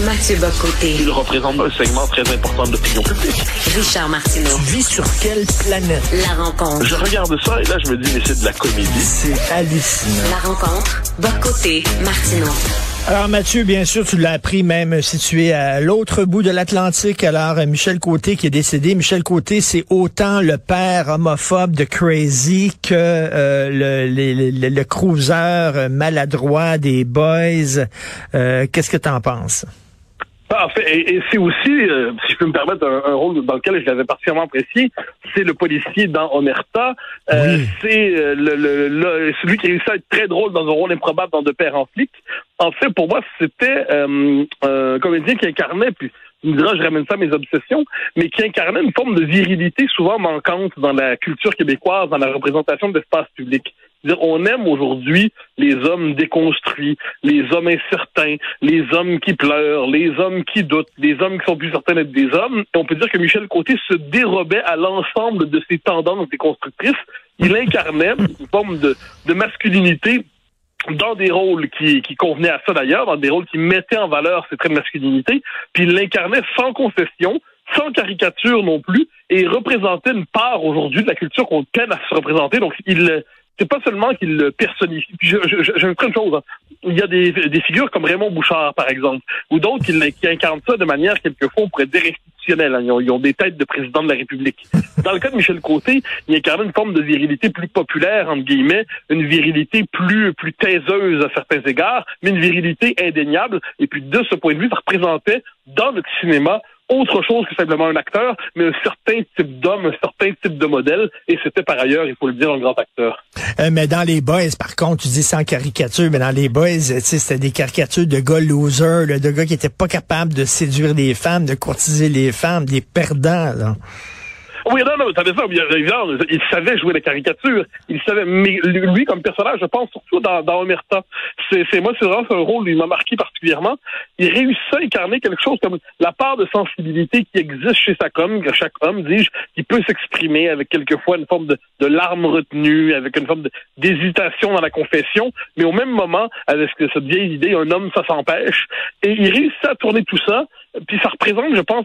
Mathieu Bock-Côté. Il représente un segment très important de l'opinion publique. Richard Martineau. Tu vis sur quelle planète? La rencontre. Je regarde ça et là, je me dis, mais c'est de la comédie. C'est hallucinant. La rencontre. Bock-Côté. Martineau. Alors Mathieu, bien sûr, tu l'as appris même situé à l'autre bout de l'Atlantique. Alors Michel Côté qui est décédé. Michel Côté, c'est autant le père homophobe de Crazy que le cruiser maladroit des Boys. Qu'est-ce que t'en penses? En fait, et c'est aussi, si je peux me permettre, un rôle dans lequel je l'avais particulièrement apprécié, c'est le policier dans Omerta. Oui. C'est celui qui réussit à être très drôle dans un rôle improbable dans De Père en flic. En fait, pour moi, c'était un comédien qui incarnait, puis tu me diras, je ramène ça à mes obsessions, mais qui incarnait une forme de virilité souvent manquante dans la culture québécoise, dans la représentation de l'espace public. C'est-à-dire, on aime aujourd'hui les hommes déconstruits, les hommes incertains, les hommes qui pleurent, les hommes qui doutent, les hommes qui sont plus certains d'être des hommes. Et on peut dire que Michel Côté se dérobait à l'ensemble de ces tendances déconstructrices. Il incarnait une forme de masculinité dans des rôles qui convenaient à ça d'ailleurs, dans des rôles qui mettaient en valeur ces traits de masculinité, puis il l'incarnait sans concession, sans caricature non plus, et il représentait une part aujourd'hui de la culture qu'on peine à se représenter. Donc c'est pas seulement qu'il le personnifie. Puis je vais prendre une chose. Hein. Il y a des figures comme Raymond Bouchard, par exemple, ou d'autres qui incarnent ça de manière, quelquefois, on pourrait dire institutionnelle. Hein. Ils ont des têtes de président de la République. Dans le cas de Michel Côté, il incarnait une forme de virilité plus populaire, entre guillemets, une virilité plus taiseuse à certains égards, mais une virilité indéniable. Et puis, de ce point de vue, ça représentait, dans notre cinéma, autre chose que simplement un acteur, mais un certain type d'homme, un certain type de modèle, et c'était par ailleurs, il faut le dire, un grand acteur. Mais dans les Boys, par contre, tu dis sans caricature, mais dans les Boys, c'était des caricatures de gars losers, là, de gars qui étaient pas capables de séduire les femmes, de courtiser les femmes, des perdants, là. Oui, non, t'avais ça. Il savait jouer la caricature. Il savait, mais lui, comme personnage, je pense surtout dans Omerta. C'est vraiment un rôle, il m'a marqué particulièrement. Il réussit à incarner quelque chose comme la part de sensibilité qui existe chez chaque homme, dis-je, qui peut s'exprimer avec quelquefois une forme de larmes retenues, avec une forme d'hésitation dans la confession, mais au même moment, avec cette vieille idée, un homme, ça s'empêche. Et il réussit à tourner tout ça, puis ça représente, je pense,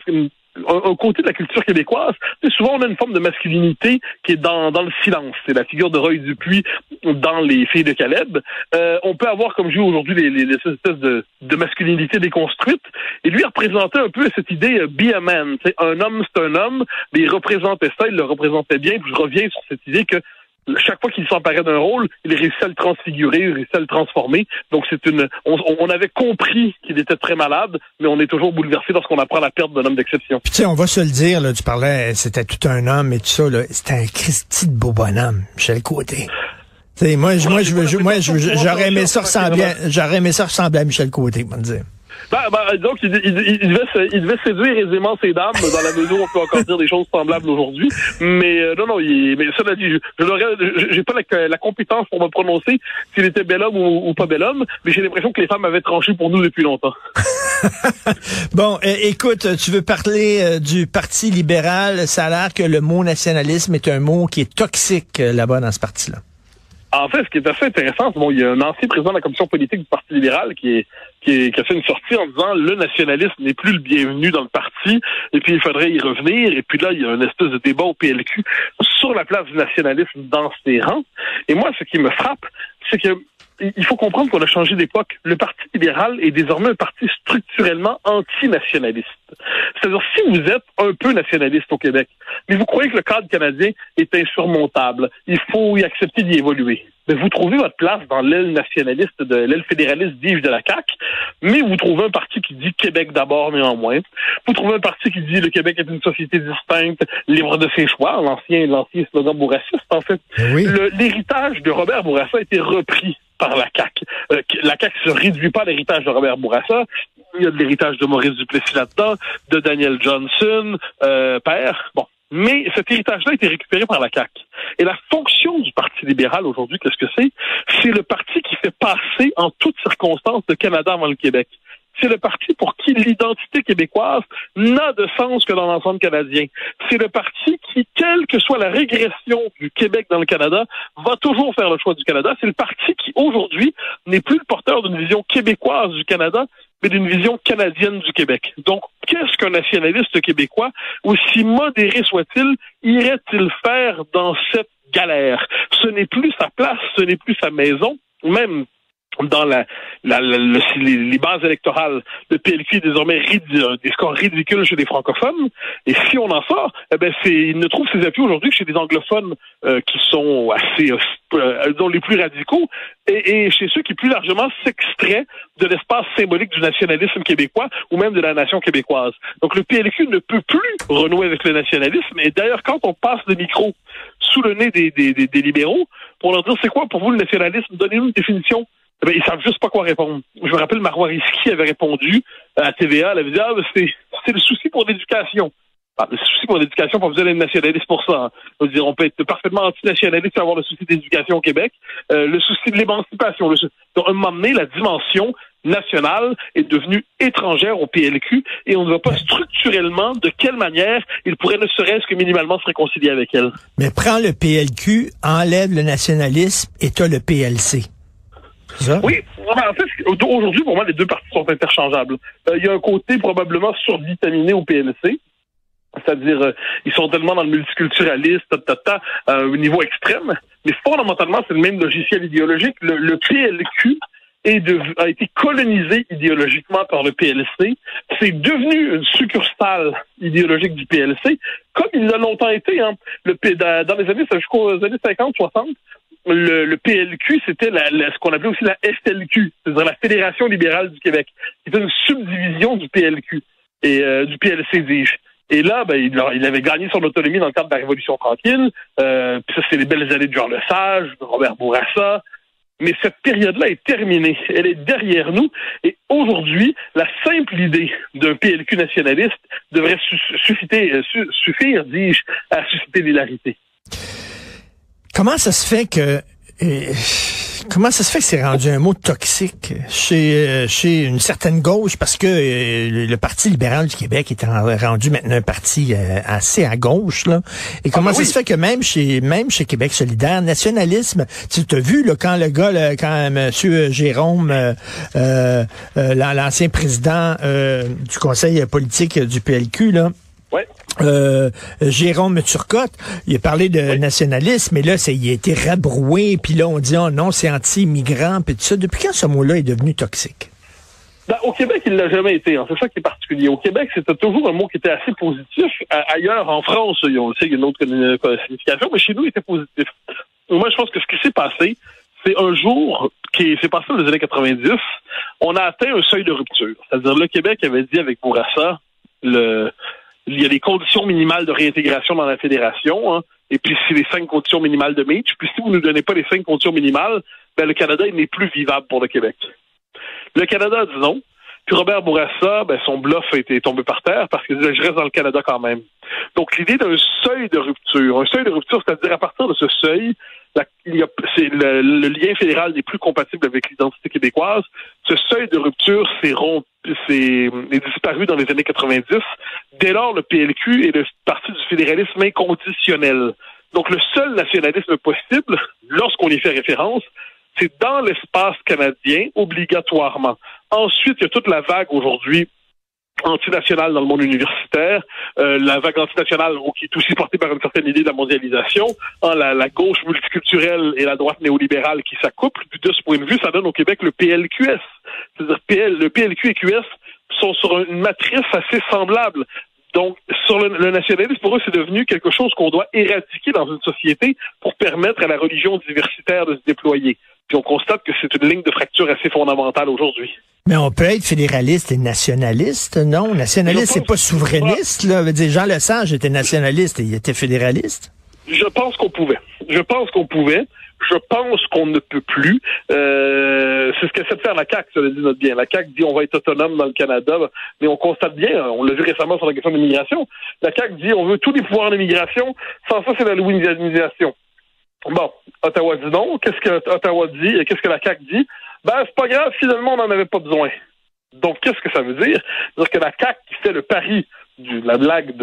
un côté de la culture québécoise. Souvent, on a une forme de masculinité qui est dans le silence. C'est la figure de Roy Dupuis dans Les Filles de Caleb. On peut avoir, comme je dis aujourd'hui, les espèces de masculinité déconstruite. Et lui représentait un peu cette idée be a man. T'sais, un homme, c'est un homme, mais il représentait ça, il le représentait bien. Puis je reviens sur cette idée que chaque fois qu'il s'emparait d'un rôle, il réussit à le transfigurer, il réussit à le transformer. Donc on avait compris qu'il était très malade, mais on est toujours bouleversé lorsqu'on apprend la perte d'un homme d'exception. Puis tu sais, on va se le dire, là, tu parlais, c'était tout un homme et tout ça, là, c'était un Christy de beau bonhomme, Michel Côté. Tu sais, j'aurais aimé ça ressembler à Michel Côté, on va dire. Donc, il devait séduire aisément ces dames dans la mesure où on peut encore dire des choses semblables aujourd'hui. Mais mais cela dit, j'ai pas la compétence pour me prononcer s'il était bel homme ou pas bel homme, mais j'ai l'impression que les femmes avaient tranché pour nous depuis longtemps. Bon, écoute, tu veux parler du Parti libéral. Ça a l'air que le mot nationalisme est un mot qui est toxique là-bas dans ce parti-là. En fait, ce qui est assez intéressant, il y a un ancien président de la commission politique du Parti libéral qui a fait une sortie en disant le nationalisme n'est plus le bienvenu dans le parti, et puis il faudrait y revenir. Et puis là, il y a une espèce de débat au PLQ sur la place du nationalisme dans ses rangs. Et moi, ce qui me frappe, c'est que il faut comprendre qu'on a changé d'époque. Le Parti libéral est désormais un parti structurellement anti-nationaliste. C'est-à-dire, si vous êtes un peu nationaliste au Québec, mais vous croyez que le cadre canadien est insurmontable, il faut y accepter d'y évoluer, mais vous trouvez votre place dans l'aile nationaliste, l'aile fédéraliste, dis-je, de la CAQ, mais vous trouvez un parti qui dit Québec d'abord néanmoins. Vous trouvez un parti qui dit le Québec est une société distincte, libre de ses choix, l'ancien slogan bourrassiste, en fait. Oui. L'héritage de Robert Bourassa a été repris par la CAQ. La CAQ ne se réduit pas à l'héritage de Robert Bourassa. Il y a de l'héritage de Maurice Duplessis là-dedans, de Daniel Johnson, père. Bon. Mais cet héritage-là a été récupéré par la CAQ. Et la fonction du Parti libéral aujourd'hui, qu'est-ce que c'est? C'est le parti qui fait passer en toutes circonstances le Canada avant le Québec. C'est le parti pour qui l'identité québécoise n'a de sens que dans l'ensemble canadien. C'est le parti qui, quelle que soit la régression du Québec dans le Canada, va toujours faire le choix du Canada. C'est le parti qui, aujourd'hui, n'est plus le porteur d'une vision québécoise du Canada, mais d'une vision canadienne du Québec. Donc, qu'est-ce qu'un nationaliste québécois, aussi modéré soit-il, irait-il faire dans cette galère? Ce n'est plus sa place, ce n'est plus sa maison, même dans les bases électorales, le PLQ est désormais des scores ridicules chez les francophones. Et si on en sort, il ne trouve ses appuis aujourd'hui que chez des anglophones qui sont assez, dont les plus radicaux, et chez ceux qui plus largement s'extraient de l'espace symbolique du nationalisme québécois ou même de la nation québécoise. Donc le PLQ ne peut plus renouer avec le nationalisme. Et d'ailleurs, quand on passe le micro sous le nez des libéraux pour leur dire c'est quoi pour vous le nationalisme, donnez-nous une définition. Ils savent juste pas quoi répondre. Je me rappelle, Marois Risky avait répondu à TVA, elle avait dit c'est le souci pour l'éducation. Le souci pour l'éducation, pas besoin d'être nationaliste pour ça. Hein. On peut être parfaitement antinationaliste et avoir le souci d'éducation au Québec. Le souci de l'émancipation. Donc, à un moment donné, la dimension nationale est devenue étrangère au PLQ et on ne voit pas structurellement de quelle manière il pourrait ne serait-ce que minimalement se réconcilier avec elle. Mais prends le PLQ, enlève le nationalisme et t'as le PLC. Ça? Oui, en fait, aujourd'hui, pour moi, les deux partis sont interchangeables. Il y a un côté probablement survitaminé au PLC, c'est-à-dire ils sont tellement dans le multiculturalisme, à un niveau extrême, mais fondamentalement, c'est le même logiciel idéologique. Le PLQ a été colonisé idéologiquement par le PLC. C'est devenu une succursale idéologique du PLC, comme il l'a longtemps été. Hein. Dans les années, jusqu'aux années 50-60, le PLQ, c'était ce qu'on appelait aussi la FLQ, c'est-à-dire la Fédération libérale du Québec, qui était une subdivision du PLQ et du PLC, dis-je. Et là, il avait gagné son autonomie dans le cadre de la Révolution tranquille. Puis ça, c'est les belles années de Jean Lesage, de Robert Bourassa. Mais cette période-là est terminée. Elle est derrière nous. Et aujourd'hui, la simple idée d'un PLQ nationaliste devrait suffire, dis-je, à susciter l'hilarité. Comment ça se fait que c'est rendu un mot toxique chez une certaine gauche, parce que le Parti libéral du Québec est rendu maintenant un parti assez à gauche, là. Et comment ça se fait que même chez Québec solidaire, nationalisme, tu t'as vu là, quand M. Jérôme, l'ancien président du conseil politique du PLQ, là. Ouais. Jérôme Turcotte, il a parlé de nationalisme, mais là, il a été rabroué, puis là, on dit, oh non, c'est anti-immigrant, puis tout ça. Depuis quand ce mot-là est devenu toxique? Au Québec, il l'a jamais été. Hein. C'est ça qui est particulier. Au Québec, c'était toujours un mot qui était assez positif. Ailleurs, en France, il y a une autre signification, mais chez nous, il était positif. Moi, je pense que ce qui s'est passé, c'est un jour qui s'est passé dans les années 90, on a atteint un seuil de rupture. C'est-à-dire, le Québec avait dit avec Bourassa, il y a des conditions minimales de réintégration dans la fédération, hein, et puis c'est les 5 conditions minimales de Meach. Puis si vous ne nous donnez pas les 5 conditions minimales, le Canada, il n'est plus vivable pour le Québec. Le Canada a dit non. Puis Robert Bourassa, son bluff a été tombé par terre parce qu'il disait je reste dans le Canada quand même. Donc l'idée d'un seuil de rupture, c'est-à-dire à partir de ce seuil, c'est le lien fédéral n'est plus compatible avec l'identité québécoise. Ce seuil de rupture est disparu dans les années 90. Dès lors, le PLQ est le parti du fédéralisme inconditionnel. Donc, le seul nationalisme possible, lorsqu'on y fait référence, c'est dans l'espace canadien, obligatoirement. Ensuite, il y a toute la vague aujourd'hui antinationale dans le monde universitaire, la vague antinationale qui est aussi portée par une certaine idée de la mondialisation, la gauche multiculturelle et la droite néolibérale qui s'accouplent. Puis de ce point de vue, ça donne au Québec le PLQS. C'est-à-dire le PLQ et QS sont sur une matrice assez semblable. Donc, sur le nationalisme, pour eux, c'est devenu quelque chose qu'on doit éradiquer dans une société pour permettre à la religion diversitaire de se déployer. Puis on constate que c'est une ligne de fracture assez fondamentale aujourd'hui. Mais on peut être fédéraliste et nationaliste, non? Nationaliste, c'est pas souverainiste, là. Veut dire, Jean Lesage était nationaliste et il était fédéraliste. Je pense qu'on pouvait. Je pense qu'on ne peut plus. C'est ce qu'essaie de faire la CAQ, ça le dit notre bien. La CAQ dit on va être autonome dans le Canada, mais on constate bien, on l'a vu récemment sur la question de l'immigration, la CAQ dit on veut tous les pouvoirs en immigration, sans ça c'est la louisianisation. Bon, Ottawa dit non. Qu'est-ce que Ottawa dit? Qu'est-ce que la CAQ dit? C'est pas grave, finalement, on n'en avait pas besoin. Donc, qu'est-ce que ça veut dire? C'est-à-dire que la CAQ qui fait le pari de la blague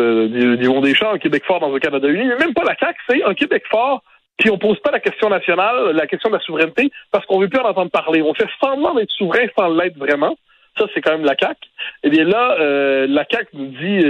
d'Yvon Deschamps, un Québec fort dans un Canada uni, mais même pas la CAQ, c'est un Québec fort, puis on pose pas la question nationale, la question de la souveraineté, parce qu'on veut plus en entendre parler. On fait semblant d'être souverain sans l'être vraiment. Ça, c'est quand même la CAQ. Eh bien là, la CAQ nous dit,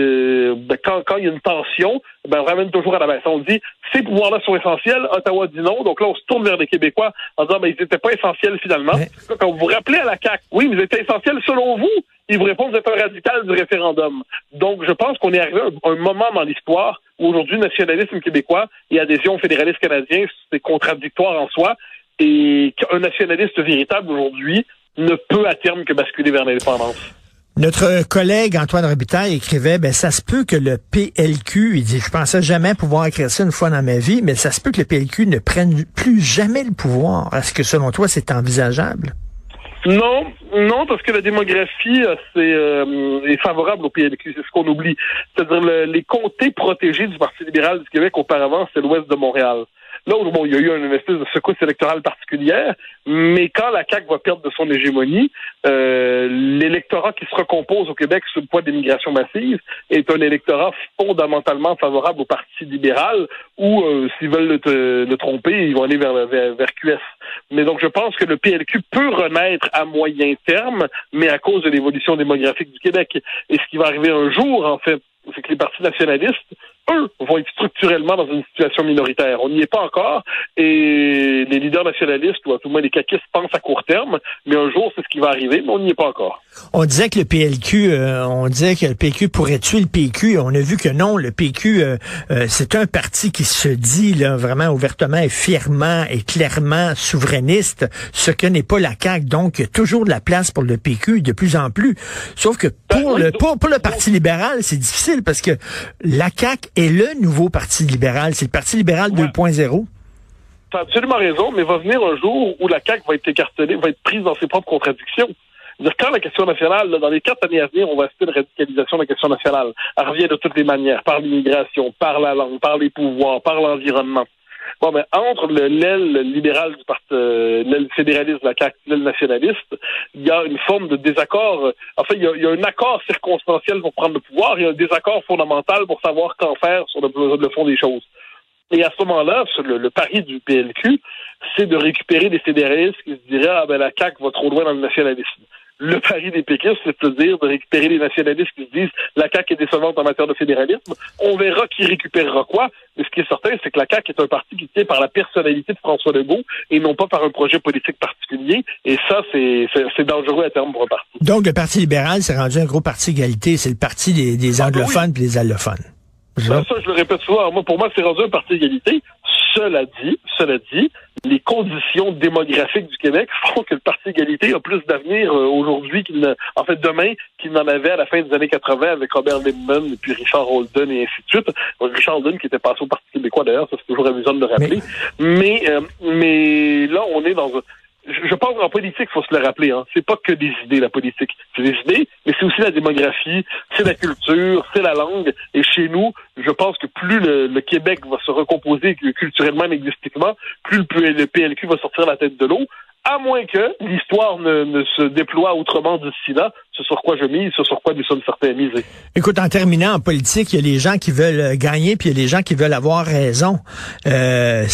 quand il y a une tension, on ramène toujours à la baisse. On dit, ces pouvoirs-là sont essentiels, Ottawa dit non, donc là, on se tourne vers les Québécois en disant, ils n'étaient pas essentiels finalement. Mais... Quand vous vous rappelez à la CAQ, oui, mais ils étaient essentiels selon vous. Ils vous répondent, vous êtes un radical du référendum. Donc, je pense qu'on est arrivé à un moment dans l'histoire où aujourd'hui, nationalisme québécois et adhésion au fédéralisme canadien, c'est contradictoire en soi, et qu'un nationaliste véritable aujourd'hui ne peut à terme que basculer vers l'indépendance. Notre collègue Antoine Robitaille écrivait, ça se peut que le PLQ, il dit, je pensais jamais pouvoir écrire ça une fois dans ma vie, mais ça se peut que le PLQ ne prenne plus jamais le pouvoir. Est-ce que selon toi, c'est envisageable? Non, parce que la démographie est favorable au PLQ, c'est ce qu'on oublie. C'est-à-dire les comtés protégés du Parti libéral du Québec auparavant, c'est l'ouest de Montréal. Là, il y a eu une espèce de secousse électorale particulière, mais quand la CAQ va perdre de son hégémonie, l'électorat qui se recompose au Québec sous le poids d'immigration massive est un électorat fondamentalement favorable au Parti libéral, ou s'ils veulent le tromper, ils vont aller vers QS. Mais donc, je pense que le PLQ peut renaître à moyen terme, mais à cause de l'évolution démographique du Québec. Et ce qui va arriver un jour, en fait, c'est que les partis nationalistes, eux, vont être structurellement dans une situation minoritaire. On n'y est pas encore, et les leaders nationalistes, ou à tout le moins les caquistes, pensent à court terme, mais un jour, c'est ce qui va arriver, mais on n'y est pas encore. On disait que le PLQ pourrait tuer le PQ. On a vu que non, le PQ, c'est un parti qui se dit là, vraiment ouvertement et fièrement et clairement souverainiste, ce que n'est pas la CAQ. Donc, il y a toujours de la place pour le PQ de plus en plus. Sauf que pour le Parti libéral, c'est difficile parce que la CAQ est le nouveau Parti libéral. C'est le Parti libéral 2.0. Tu as absolument raison, mais va venir un jour où la CAQ va être écartelée, va être prise dans ses propres contradictions. C'est-à-dire, quand la question nationale, dans les 4 années à venir, on va assister à une radicalisation de la question nationale. Elle revient de toutes les manières, par l'immigration, par la langue, par les pouvoirs, par l'environnement. Bon, mais entre l'aile libérale du parti, l'aile fédéraliste de la CAQ, l'aile nationaliste, il y a une forme de désaccord. En fait, il y a un accord circonstanciel pour prendre le pouvoir, il y a un désaccord fondamental pour savoir qu'en faire sur le fond des choses. Et à ce moment-là, le pari du PLQ, c'est de récupérer des fédéralistes qui se diraient, la CAQ va trop loin dans le nationalisme. Le pari des péquistes, c'est-à-dire de récupérer les nationalistes qui se disent la CAQ est décevante en matière de fédéralisme. On verra qui récupérera quoi. Mais ce qui est certain, c'est que la CAQ est un parti qui tient par la personnalité de François Legault et non pas par un projet politique particulier. Et ça, c'est dangereux à terme pour un parti. Donc, le Parti libéral s'est rendu un gros parti égalité. C'est le parti des anglophones et des allophones. Ça, je le répète souvent. Pour moi, c'est rendu un parti d'égalité. Cela dit, les conditions démographiques du Québec font que le Parti égalité a plus d'avenir aujourd'hui demain qu'il n'en avait à la fin des années 80 avec Robert Lippmann et puis Richard Holden et ainsi de suite. Donc, Richard Holden qui était passé au Parti québécois d'ailleurs, ça c'est toujours amusant de le rappeler. Mais là, on est dans un... Je pense qu'en politique, il faut se le rappeler, c'est pas que des idées, la politique. C'est des idées, mais c'est aussi la démographie, c'est la culture, c'est la langue. Et chez nous, je pense que plus le Québec va se recomposer culturellement et linguistiquement, plus le PLQ va sortir la tête de l'eau, à moins que l'histoire ne se déploie autrement d'ici là, ce sur quoi je mise, ce sur quoi nous sommes certains à miser. Écoute, en terminant, en politique, il y a les gens qui veulent gagner, puis il y a les gens qui veulent avoir raison. Il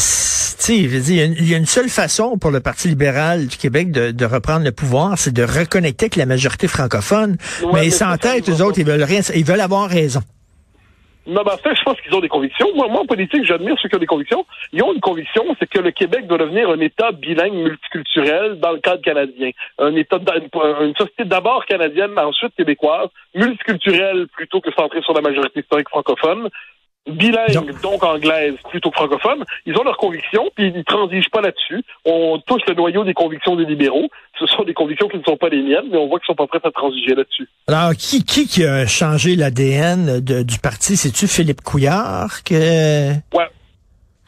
y a une seule façon pour le Parti libéral du Québec de reprendre le pouvoir, c'est de reconnecter avec la majorité francophone. Ouais, mais ils s'entêtent, eux autres, ils veulent rien, ils veulent avoir raison. Non, je pense qu'ils ont des convictions. Moi, en politique, j'admire ceux qui ont des convictions. Ils ont une conviction, c'est que le Québec doit devenir un État bilingue multiculturel dans le cadre canadien. Une société d'abord canadienne, ensuite québécoise, multiculturelle plutôt que centrée sur la majorité historique francophone. Bilingue, donc anglaise, plutôt que francophone. Ils ont leurs convictions, puis ils ne transigent pas là-dessus. On touche le noyau des convictions des libéraux. Ce sont des convictions qui ne sont pas les miennes, mais on voit qu'ils sont pas prêts à transiger là-dessus. Alors, qui a changé l'ADN du parti? C'est-tu Philippe Couillard? Ouais.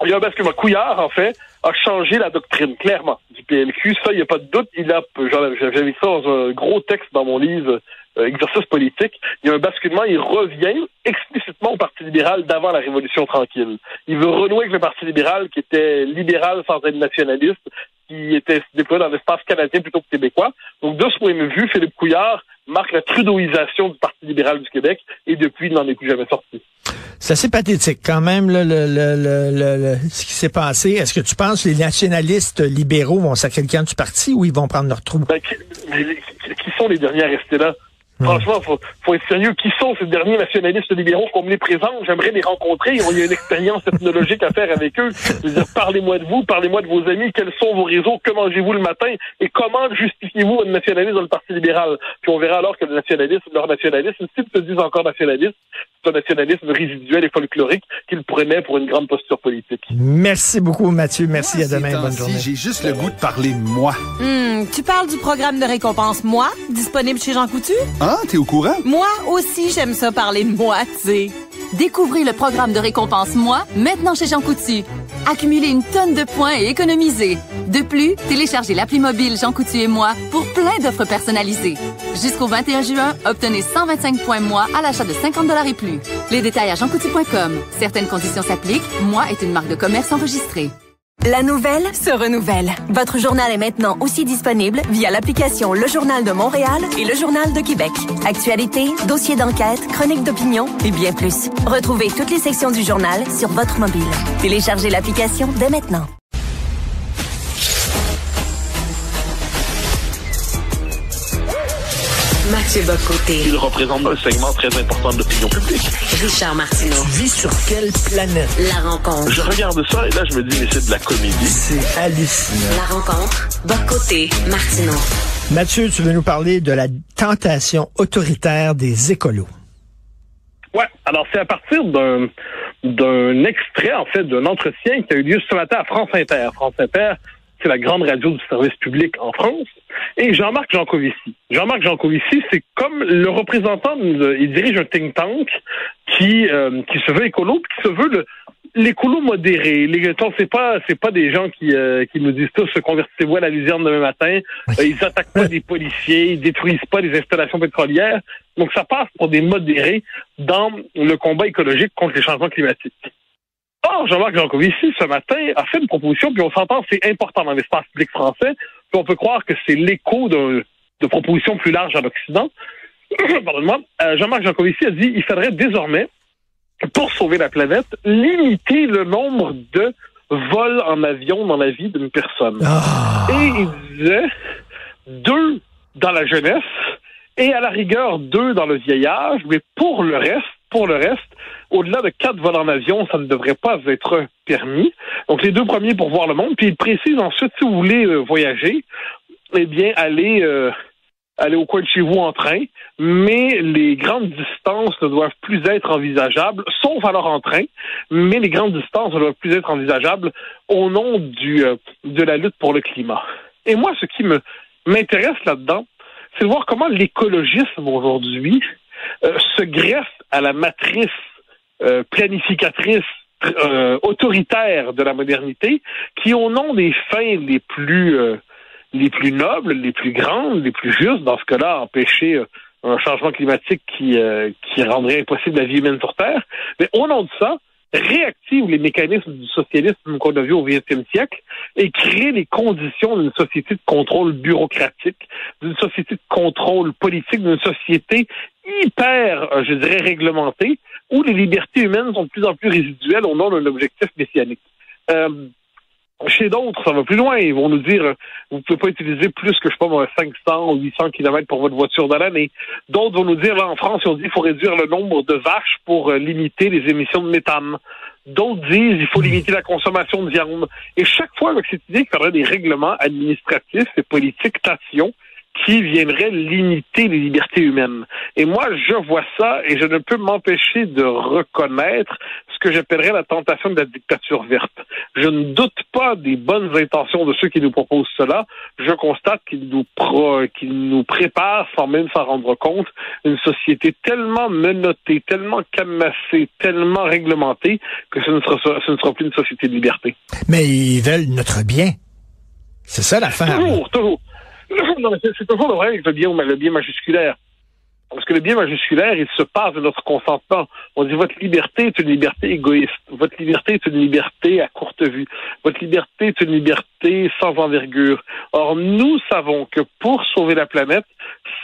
Il y a un basculement. Couillard, en fait, a changé la doctrine, clairement, du PLQ. Ça, il n'y a pas de doute. J'avais mis ça dans un gros texte dans mon livre Exercice politique. Il y a un basculement. Il revient explicitement au Parti libéral d'avant la Révolution tranquille. Il veut renouer avec le Parti libéral qui était libéral sans être nationaliste, qui était déployé dans l'espace canadien plutôt que québécois. Donc, de ce point de vue, Philippe Couillard marque la trudeauisation du Parti libéral du Québec, et depuis, il n'en est plus jamais sorti. C'est assez pathétique quand même, là, ce qui s'est passé. Est-ce que tu penses que les nationalistes libéraux vont sacrer le camp du parti ou ils vont prendre leur trou? Qui sont les derniers à rester là? Franchement, faut être sérieux. Qui sont ces derniers nationalistes libéraux qu'on me les présente? J'aimerais les rencontrer. Il y a une expérience ethnologique à faire avec eux. Je veux dire, parlez-moi de vous, parlez-moi de vos amis. Quels sont vos réseaux? Que mangez-vous le matin? Et comment justifiez-vous votre nationalisme dans le Parti libéral? Puis on verra alors que leur nationalisme, s'ils se disent encore nationalistes, c'est un nationalisme résiduel et folklorique qu'ils prenaient pour une grande posture politique. Merci beaucoup, Mathieu. Merci, à demain. Bonne journée. J'ai juste le goût de parler de moi. Tu parles du programme de récompense Moi, disponible chez Jean Coutu? Ah, t'es au courant? Moi aussi, j'aime ça parler de moi, tu sais. Découvrez le programme de récompense Moi, maintenant chez Jean Coutu. Accumulez une tonne de points et économisez. De plus, téléchargez l'appli mobile Jean Coutu et Moi pour plein d'offres personnalisées. Jusqu'au 21 juin, obtenez 125 points Moi à l'achat de 50 $ et plus. Les détails à jeancoutu.com. Certaines conditions s'appliquent. Moi est une marque de commerce enregistrée. La nouvelle se renouvelle. Votre journal est maintenant aussi disponible via l'application Le Journal de Montréal et Le Journal de Québec. Actualité, dossiers d'enquête, chroniques d'opinion et bien plus. Retrouvez toutes les sections du journal sur votre mobile. Téléchargez l'application dès maintenant. Mathieu Bock-Côté. Il représente un segment très important de l'opinion publique. Richard Martineau. Tu vis sur quelle planète? La rencontre. Je regarde ça et là, je me dis, mais c'est de la comédie. C'est hallucinant. La rencontre. Bock-Côté, Martineau. Mathieu, tu veux nous parler de la tentation autoritaire des écolos. Ouais, alors c'est à partir d'un extrait, en fait, d'un entretien qui a eu lieu ce matin à France Inter. France Inter, c'est la grande radio du service public en France. Et Jean-Marc Jancovici. Jean-Marc Jancovici, c'est comme le représentant, il dirige un think tank qui se veut écolo, puis qui se veut l'écolo modéré. C'est pas des gens qui nous disent tous convertissez-vous à la luzerne demain matin. Ils attaquent pas des policiers, ils détruisent pas des installations pétrolières. Donc ça passe pour des modérés dans le combat écologique contre les changements climatiques. Or, Jean-Marc Jancovici, ce matin, a fait une proposition, puis on s'entend, c'est important dans l'espace public français, puis on peut croire que c'est l'écho de propositions plus larges en Occident. Pardonne-moi. Jean-Marc Jancovici a dit il faudrait désormais, pour sauver la planète, limiter le nombre de vols en avion dans la vie d'une personne. Et il disait 2 dans la jeunesse et à la rigueur 2 dans le vieil âge, mais pour le reste, au-delà de 4 vols en avion, ça ne devrait pas être permis. Donc, les 2 premiers pour voir le monde. Puis, il précise ensuite, si vous voulez voyager, eh bien, allez au coin de chez vous en train. Mais les grandes distances ne doivent plus être envisageables, sauf alors en train. Mais les grandes distances ne doivent plus être envisageables au nom de la lutte pour le climat. Et moi, ce qui m'intéresse là-dedans, c'est de voir comment l'écologisme aujourd'hui se greffe à la matrice planificatrice autoritaire de la modernité, qui au nom des fins les plus nobles, les plus grandes, les plus justes, dans ce cas-là, empêcher un changement climatique qui rendrait impossible la vie humaine sur Terre, mais au nom de ça, réactive les mécanismes du socialisme qu'on a vu au XXe siècle et crée les conditions d'une société de contrôle bureaucratique, d'une société de contrôle politique, d'une société hyper, je dirais, réglementée, où les libertés humaines sont de plus en plus résiduelles au nom d'un objectif messianique. Chez d'autres, ça va plus loin. Ils vont nous dire, vous ne pouvez pas utiliser plus que, 500 ou 800 km pour votre voiture dans l'année. D'autres vont nous dire, là, en France, on dit qu'il faut réduire le nombre de vaches pour limiter les émissions de méthane. D'autres disent il faut limiter la consommation de viande. Et chaque fois, avec cette idée qu'il faudrait des règlements administratifs et politiques tations qui viendraient limiter les libertés humaines. Et moi, je vois ça et je ne peux m'empêcher de reconnaître ce que j'appellerais la tentation de la dictature verte. Je ne doute pas des bonnes intentions de ceux qui nous proposent cela. Je constate qu'ils nous préparent, sans même s'en rendre compte, une société tellement menottée, tellement cadenassée, tellement réglementée que ce ne sera plus une société de liberté. Mais ils veulent notre bien. C'est ça l'affaire. Toujours. Non, mais c'est toujours le vrai avec le bien majusculaire. Parce que le bien majusculaire, il se passe de notre consentement. On dit votre liberté est une liberté égoïste. Votre liberté est une liberté à courte vue. Votre liberté est une liberté sans envergure. Or, nous savons que pour sauver la planète,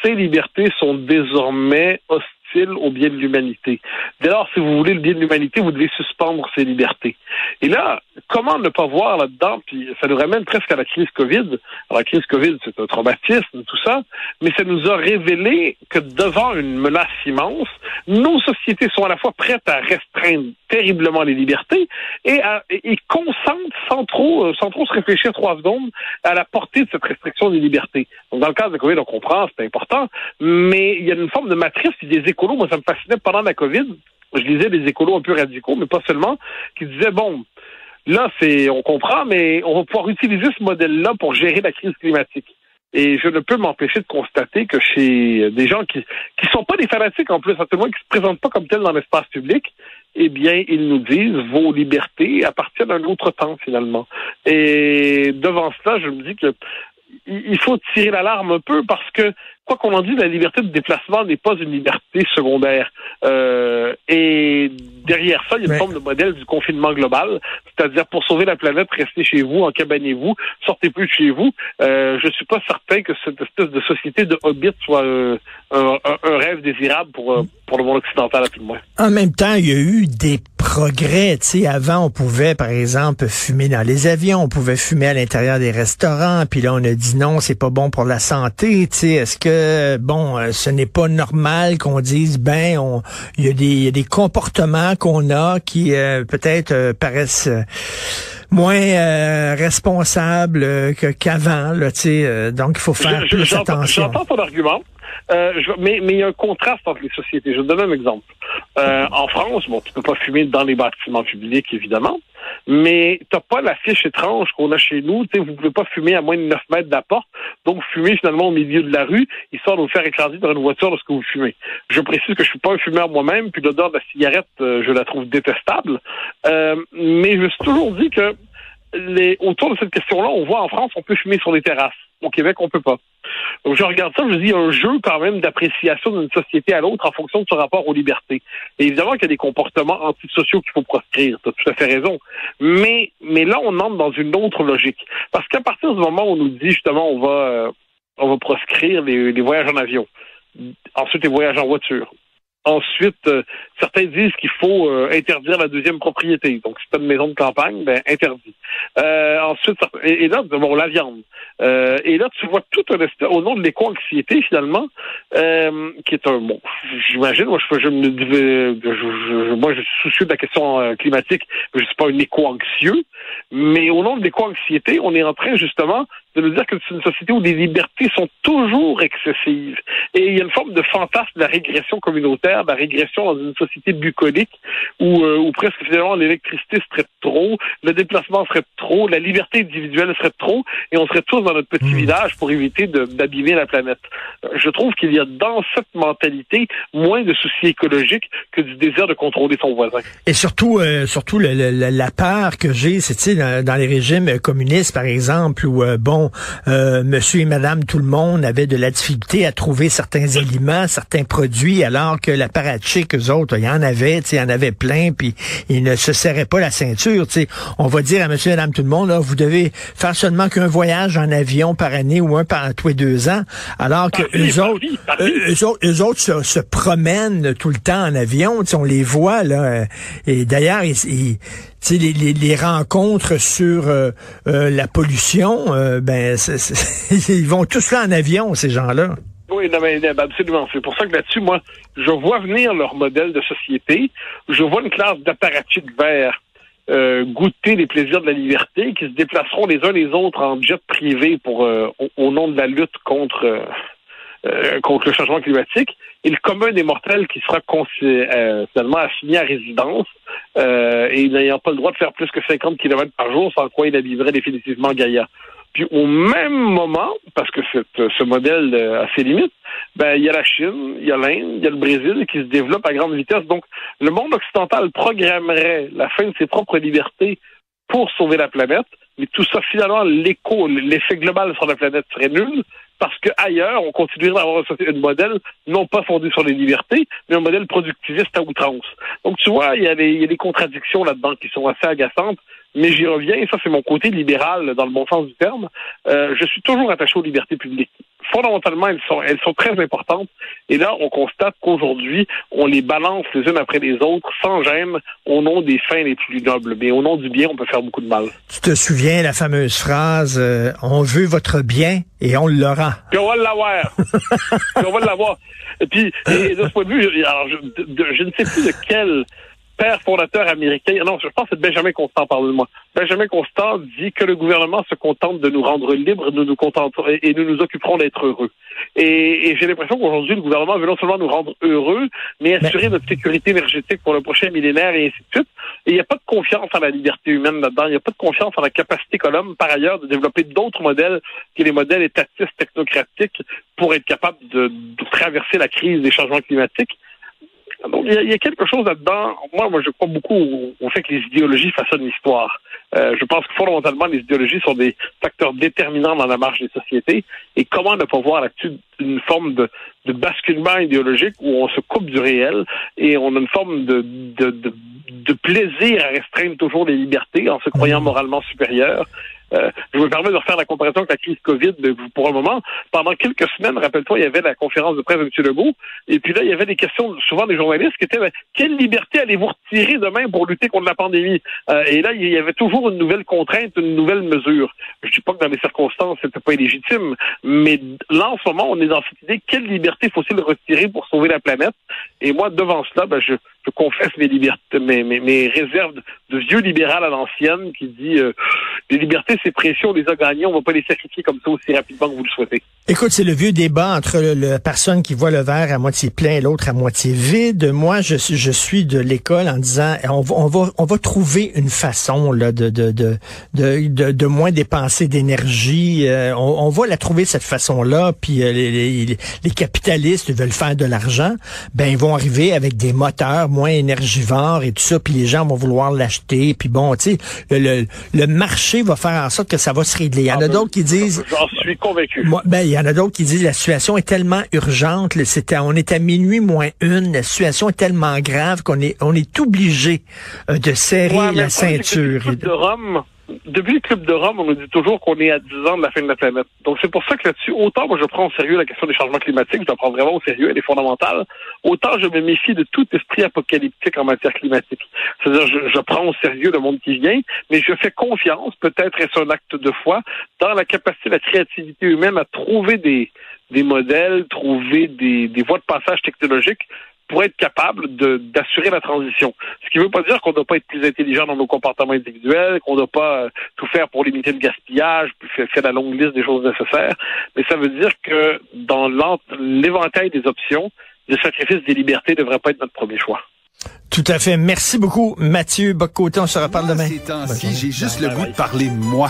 ces libertés sont désormais hostiles au bien de l'humanité. Dès lors, si vous voulez le bien de l'humanité, vous devez suspendre ces libertés. Et là, comment ne pas voir là-dedans, puis ça nous ramène presque à la crise COVID. Alors, la crise COVID, c'est un traumatisme, tout ça, mais ça nous a révélé que devant une menace immense, nos sociétés sont à la fois prêtes à restreindre terriblement les libertés et consentent sans trop se réfléchir 3 secondes à la portée de cette restriction des libertés. Donc, dans le cas de la COVID, on comprend, c'est important, mais il y a une forme de matrice, puis des écolos, moi, ça me fascinait pendant la COVID. Je lisais des écolos un peu radicaux, mais pas seulement, qui disaient, bon, là, on comprend, mais on va pouvoir utiliser ce modèle-là pour gérer la crise climatique. Et je ne peux m'empêcher de constater que chez des gens qui sont pas des fanatiques en plus, à tout le moins qui se présentent pas comme tels dans l'espace public, eh bien, ils nous disent vos libertés appartiennent à un autre temps finalement. Et devant cela, je me dis que il faut tirer l'alarme un peu parce que, quoi qu'on en dise, la liberté de déplacement n'est pas une liberté secondaire. Et derrière ça, il y a une forme de modèle du confinement global, c'est-à-dire pour sauver la planète, restez chez vous, encabanez-vous, sortez plus de chez vous. Je suis pas certain que cette espèce de société de hobbits soit un rêve désirable pour le monde occidental à tout le moins. En même temps, il y a eu des progrès. Tu sais, avant, on pouvait, par exemple, fumer dans les avions, on pouvait fumer à l'intérieur des restaurants, puis là, on a dit non, c'est pas bon pour la santé. Tu sais, est-ce que, bon, ce n'est pas normal qu'on dise, il y a des comportements qu'on a qui peut-être paraissent moins responsables qu'avant, là, tu sais. Donc, il faut faire plus attention. J'entends ton argument. Mais il y a un contraste entre les sociétés. Je vais te donner un exemple. En France, bon, tu peux pas fumer dans les bâtiments publics, évidemment, mais t'as pas la fiche étrange qu'on a chez nous. Tu sais, vous pouvez pas fumer à moins de 9 mètres de la porte, donc fumer finalement au milieu de la rue, histoire de vous faire écraser dans une voiture lorsque vous fumez. Je précise que je suis pas un fumeur moi-même, puis l'odeur de la cigarette, je la trouve détestable. Mais je me suis toujours dit que autour de cette question-là, on voit en France, on peut fumer sur les terrasses. Au Québec, on peut pas. Donc, je regarde ça, je dis, il y a un jeu quand même d'appréciation d'une société à l'autre en fonction de son rapport aux libertés. Et évidemment qu'il y a des comportements antisociaux qu'il faut proscrire, tu as tout à fait raison. Mais là, on entre dans une autre logique. Parce qu'à partir du moment où on nous dit, justement, on va proscrire les voyages en avion, ensuite les voyages en voiture, ensuite, certains disent qu'il faut interdire la deuxième propriété. Donc, si tu as une maison de campagne, interdit. Ensuite, et là, bon, la viande. Et là, tu vois tout un espèce, au nom de l'éco-anxiété, finalement, qui est un, bon, j'imagine, moi, je suis soucieux de la question climatique, mais je suis pas un éco-anxieux, mais au nom de l'éco-anxiété, on est en train, justement, de nous dire que c'est une société où les libertés sont toujours excessives. Et il y a une forme de fantasme de la régression communautaire, de la régression dans une société bucolique où presque finalement l'électricité serait trop, le déplacement serait trop, la liberté individuelle serait trop, et on serait tous dans notre petit village pour éviter d'abîmer la planète. Je trouve qu'il y a dans cette mentalité moins de soucis écologiques que du désir de contrôler son voisin. Et surtout la peur que j'ai, c'est, tu sais, dans les régimes communistes, par exemple, où, monsieur et madame tout le monde avaient de la difficulté à trouver certains aliments, certains produits, alors que l'apparatchik, eux autres, il y en avait, tu sais, il y en avait plein, puis ils ne se serraient pas la ceinture, tu sais. On va dire à monsieur et madame tout le monde, là, vous devez faire seulement qu'un voyage en avion par année ou un par tous les 2 ans, alors que eux autres se promènent tout le temps en avion, tu sais, on les voit, là, et d'ailleurs, tu sais, les rencontres sur la pollution, ils vont tous là en avion, ces gens-là. Oui, non, mais absolument. C'est pour ça que là-dessus, moi, je vois venir leur modèle de société. Je vois une classe d'apparatchiks verts goûter les plaisirs de la liberté, qui se déplaceront les uns les autres en jet privé pour au nom de la lutte contre le changement climatique, et le commun des mortels qui sera finalement assigné à résidence et n'ayant pas le droit de faire plus que 50 km par jour, sans quoi il habiterait définitivement Gaïa. Puis au même moment, parce que ce modèle a ses limites, il y a la Chine, il y a l'Inde, il y a le Brésil qui se développent à grande vitesse. Donc le monde occidental programmerait la fin de ses propres libertés pour sauver la planète, mais tout ça, finalement, l'effet global sur la planète serait nul, parce qu'ailleurs, on continuerait d'avoir un modèle non pas fondé sur les libertés, mais un modèle productiviste à outrance. Donc, tu vois, il y a des contradictions là-dedans qui sont assez agaçantes, mais j'y reviens, et ça, c'est mon côté libéral dans le bon sens du terme. Je suis toujours attaché aux libertés publiques. Fondamentalement, elles sont très importantes. Et là, on constate qu'aujourd'hui, on les balance les unes après les autres, sans gêne, au nom des fins les plus nobles. Mais au nom du bien, on peut faire beaucoup de mal. Tu te souviens la fameuse phrase « On veut votre bien et on l'aura ». Puis on va l'avoir. Puis on va l'avoir. Et puis, et de ce point de vue, je ne sais plus de quel père fondateur américain, non, je pense que c'est Benjamin Constant, pardonne-moi. Benjamin Constant dit que le gouvernement se contente de nous rendre libres, nous nous occuperons d'être heureux. Et j'ai l'impression qu'aujourd'hui, le gouvernement veut non seulement nous rendre heureux, mais assurer notre sécurité énergétique pour le prochain millénaire et ainsi de suite. Et il n'y a pas de confiance en la liberté humaine là-dedans. Il n'y a pas de confiance en la capacité qu'a l'homme, par ailleurs, de développer d'autres modèles que les modèles étatistes technocratiques pour être capable de traverser la crise des changements climatiques. Donc, il y a quelque chose là-dedans. Moi, je crois beaucoup au fait que les idéologies façonnent l'histoire. Je pense que fondamentalement, les idéologies sont des facteurs déterminants dans la marche des sociétés. Et comment ne pas voir là-dessus une forme de basculement idéologique où on se coupe du réel et on a une forme de plaisir à restreindre toujours les libertés en se croyant moralement supérieur. Je me permets de refaire la comparaison avec la crise COVID pour un moment. Pendant quelques semaines, rappelle-toi, il y avait la conférence de presse de M. Legault, et puis là, il y avait des questions souvent des journalistes qui étaient quelle liberté allez-vous retirer demain pour lutter contre la pandémie? Et là, il y avait toujours une nouvelle contrainte, une nouvelle mesure. Je ne dis pas que dans les circonstances, c'était pas illégitime, mais là, en ce moment, on est dans cette idée, quelle liberté faut-il retirer pour sauver la planète? Et moi, devant cela, je confesse mes libertés, mes réserves de vieux libéral à l'ancienne qui dit les libertés, c'est précieux, on les a gagnées, on va pas les sacrifier comme ça aussi rapidement que vous le souhaitez. Écoute, c'est le vieux débat entre la personne qui voit le verre à moitié plein et l'autre à moitié vide. Moi, je suis de l'école en disant on va trouver une façon là de moins dépenser d'énergie. On va la trouver cette façon-là. Puis les capitalistes veulent faire de l'argent. Ben ils vont arriver avec des moteurs moins énergivores et tout ça. Puis les gens vont vouloir l'acheter. Puis bon, tu sais, le marché va faire en sorte que ça va se régler. Il y en a d'autres qui disent... J'en suis convaincu. Il y en a d'autres qui disent la situation est tellement urgente, on est à minuit moins une, la situation est tellement grave qu'on est obligé de serrer la ceinture. Depuis le Club de Rome, on nous dit toujours qu'on est à 10 ans de la fin de la planète. Donc c'est pour ça que là-dessus, autant moi je prends au sérieux la question des changements climatiques, je la prends vraiment au sérieux, elle est fondamentale, autant je me méfie de tout esprit apocalyptique en matière climatique. C'est-à-dire je prends au sérieux le monde qui vient, mais je fais confiance, peut-être est-ce un acte de foi, dans la capacité de la créativité humaine à trouver des modèles, trouver des voies de passage technologiques pour être capable d'assurer la transition. Ce qui ne veut pas dire qu'on ne doit pas être plus intelligent dans nos comportements individuels, qu'on ne doit pas tout faire pour limiter le gaspillage, faire la longue liste des choses nécessaires, mais ça veut dire que dans l'éventail des options, le sacrifice des libertés ne devrait pas être notre premier choix. Tout à fait. Merci beaucoup, Mathieu Bock-Côté. On se reparle demain. Ces temps-ci, j'ai juste le goût de parler moi.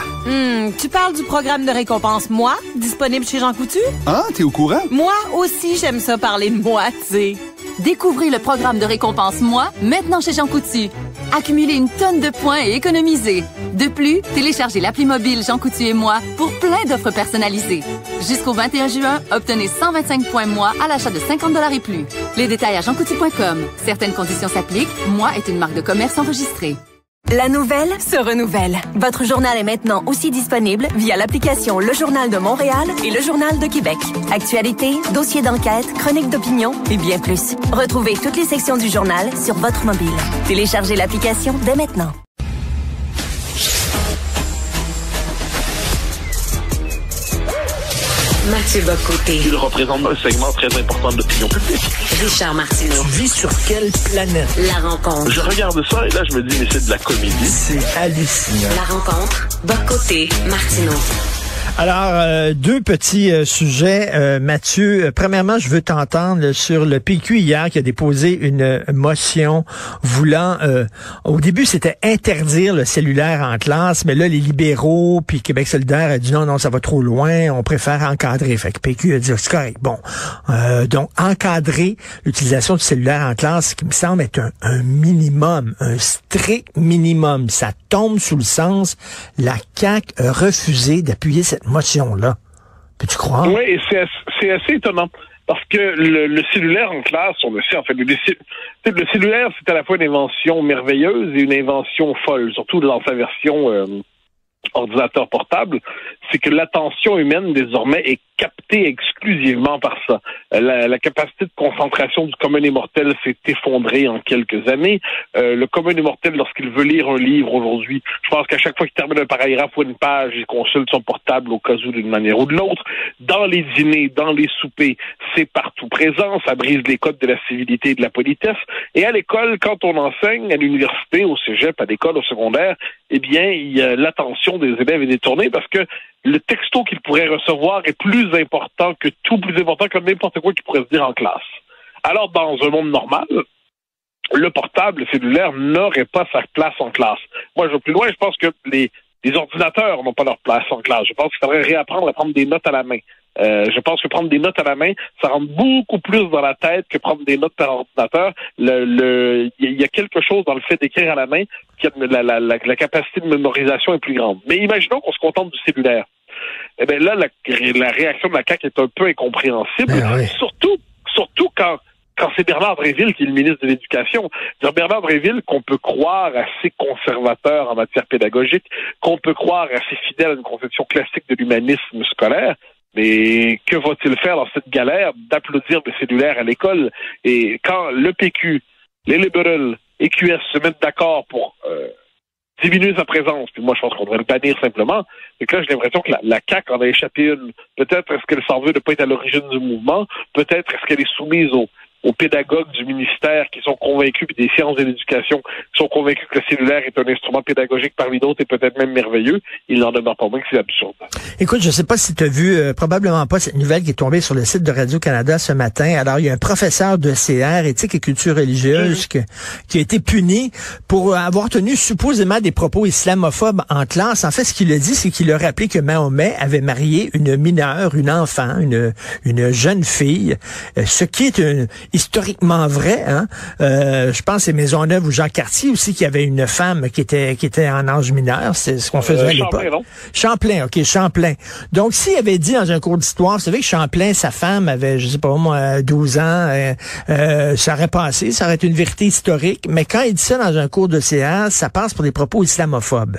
Tu parles du programme de récompense Moi, disponible chez Jean Coutu? Ah, t'es au courant? Moi aussi, j'aime ça parler de moi, tu sais. Découvrez le programme de récompense Moi, maintenant chez Jean Coutu. Accumulez une tonne de points et économisez. De plus, téléchargez l'appli mobile Jean Coutu et Moi pour plein d'offres personnalisées. Jusqu'au 21 juin, obtenez 125 points Moi à l'achat de 50 $ et plus. Les détails à jeancoutu.com. Certaines conditions s'appliquent. Moi est une marque de commerce enregistrée. La nouvelle se renouvelle. Votre journal est maintenant aussi disponible via l'application Le Journal de Montréal et Le Journal de Québec. Actualité, dossiers d'enquête, chroniques d'opinion et bien plus. Retrouvez toutes les sections du journal sur votre mobile. Téléchargez l'application dès maintenant. Mathieu Bock-Côté. Il représente un segment très important de l'opinion publique. Richard Martineau. Tu vis sur quelle planète? La rencontre. Je regarde ça et là, je me dis, mais c'est de la comédie. C'est hallucinant. La rencontre. Bock-Côté. Martineau. Alors, deux petits sujets. Mathieu, premièrement, je veux t'entendre sur le PQ hier qui a déposé une motion voulant, au début, c'était interdire le cellulaire en classe, mais là, les libéraux puis Québec solidaire a dit non, ça va trop loin, on préfère encadrer. Fait que PQ a dit, c'est correct. Bon, donc, encadrer l'utilisation du cellulaire en classe, ce qui me semble être un minimum, un strict minimum. Ça tombe sous le sens, la CAQ a refusé d'appuyer cette motion-là. Peux-tu croire? Oui, et c'est assez étonnant. Parce que le cellulaire en classe, on le sait, en fait, le cellulaire, c'est à la fois une invention merveilleuse et une invention folle, surtout dans sa version ordinateur portable, c'est que l'attention humaine, désormais, est captée exclusivement par ça. La capacité de concentration du commun des mortels s'est effondrée en quelques années. Le commun des mortels, lorsqu'il veut lire un livre aujourd'hui, je pense qu'à chaque fois qu'il termine un paragraphe ou une page, il consulte son portable au cas où d'une manière ou de l'autre. Dans les dîners, dans les soupers, c'est partout présent. Ça brise les codes de la civilité et de la politesse. Et à l'école, quand on enseigne, à l'université, au cégep, à l'école, au secondaire, eh bien, l'attention des élèves est détournée parce que le texto qu'ils pourraient recevoir est plus important que tout, plus important que n'importe quoi qu'ils pourraient se dire en classe. Alors, dans un monde normal, le portable, le cellulaire, n'aurait pas sa place en classe. Moi, je vais plus loin, je pense que les ordinateurs n'ont pas leur place en classe. Je pense qu'il faudrait réapprendre à prendre des notes à la main. Je pense que prendre des notes à la main, ça rentre beaucoup plus dans la tête que prendre des notes par ordinateur. Il y a quelque chose dans le fait d'écrire à la main qui a la capacité de mémorisation est plus grande. Mais imaginons qu'on se contente du cellulaire. Eh bien là, la réaction de la CAQ est un peu incompréhensible. Oui. Surtout quand c'est Bernard Dréville qui est le ministre de l'Éducation. Bernard Dréville, qu'on peut croire assez conservateur en matière pédagogique, qu'on peut croire assez fidèle à une conception classique de l'humanisme scolaire, mais que va-t-il faire dans cette galère d'applaudir le cellulaire à l'école? Et quand le PQ, les libéraux et QS se mettent d'accord pour diminuer sa présence, puis moi je pense qu'on devrait le bannir simplement, et que là j'ai l'impression que la CAQ en a échappé une. Peut-être est-ce qu'elle s'en veut de ne pas être à l'origine du mouvement, peut-être est-ce qu'elle est soumise aux pédagogues du ministère qui sont convaincus, puis des sciences de l'éducation, qui sont convaincus que le cellulaire est un instrument pédagogique parmi d'autres et peut-être même merveilleux. Il n'en demeure pas moins que c'est absurde. Écoute, je sais pas si tu as vu, probablement pas, cette nouvelle qui est tombée sur le site de Radio-Canada ce matin. Alors, il y a un professeur de CR, éthique et culture religieuse, qui a été puni pour avoir tenu supposément des propos islamophobes en classe. En fait, ce qu'il a dit, c'est qu'il a rappelé que Mahomet avait marié une mineure, une enfant, une jeune fille, ce qui est historiquement vrai, hein. Je pense que c'est Maisonneuve ou Jean Cartier aussi qui avait une femme qui était en âge mineur. C'est ce qu'on faisait à l'époque. Champlain, OK, Champlain. Donc, s'il avait dit dans un cours d'histoire, vous savez que Champlain, sa femme avait, je sais pas moi, 12 ans, ça aurait passé, ça aurait été une vérité historique, mais quand il dit ça dans un cours de CA, ça passe pour des propos islamophobes.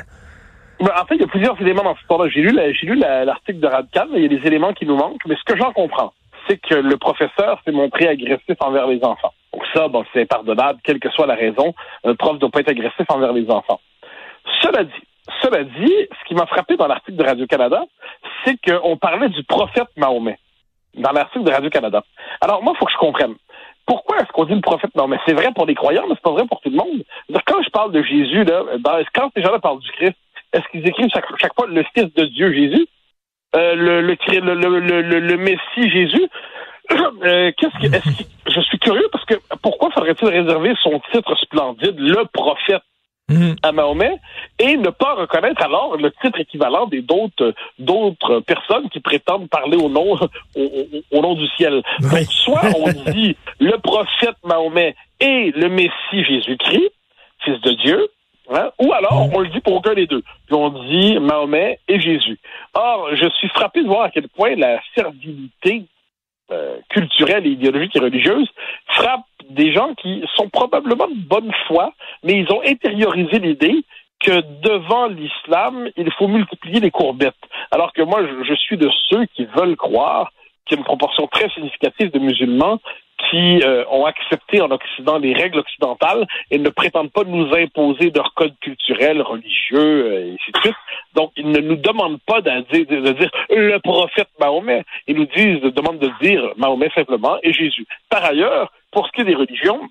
En fait, il y a plusieurs éléments dans cette histoire-là. J'ai lu l'article de Radical, il y a des éléments qui nous manquent, mais ce que j'en comprends, c'est que le professeur s'est montré agressif envers les enfants. Donc ça, c'est pardonnable, quelle que soit la raison. Un prof ne doit pas être agressif envers les enfants. Cela dit, ce qui m'a frappé dans l'article de Radio-Canada, c'est qu'on parlait du prophète Mahomet dans l'article de Radio-Canada. Alors moi, il faut que je comprenne. Pourquoi est-ce qu'on dit le prophète Mahomet? C'est vrai pour les croyants, mais c'est pas vrai pour tout le monde. Quand je parle de Jésus, là, quand ces gens-là parlent du Christ, est-ce qu'ils écrivent chaque fois le Fils de Dieu Jésus? Le Messie Jésus? Je suis curieux parce que pourquoi faudrait-il réserver son titre splendide, le prophète, à Mahomet, et ne pas reconnaître alors le titre équivalent des d'autres personnes qui prétendent parler au nom du ciel. Oui. Donc, soit on dit le prophète Mahomet et le Messie Jésus-Christ, Fils de Dieu, hein, ou alors on le dit pour aucun des deux. Puis on dit Mahomet et Jésus. Or, je suis frappé de voir à quel point la servilité culturelle et idéologique et religieuse frappe des gens qui sont probablement de bonne foi, mais ils ont intériorisé l'idée que devant l'islam, il faut multiplier les courbettes. Alors que moi, je suis de ceux qui veulent croire qu'il y a une proportion très significative de musulmans qui ont accepté en Occident les règles occidentales et ne prétendent pas nous imposer leur code culturel, religieux, et ainsi de suite. Donc, ils ne nous demandent pas de dire le prophète Mahomet. Ils nous demandent de dire Mahomet simplement et Jésus. Par ailleurs, pour ce qui est des religions,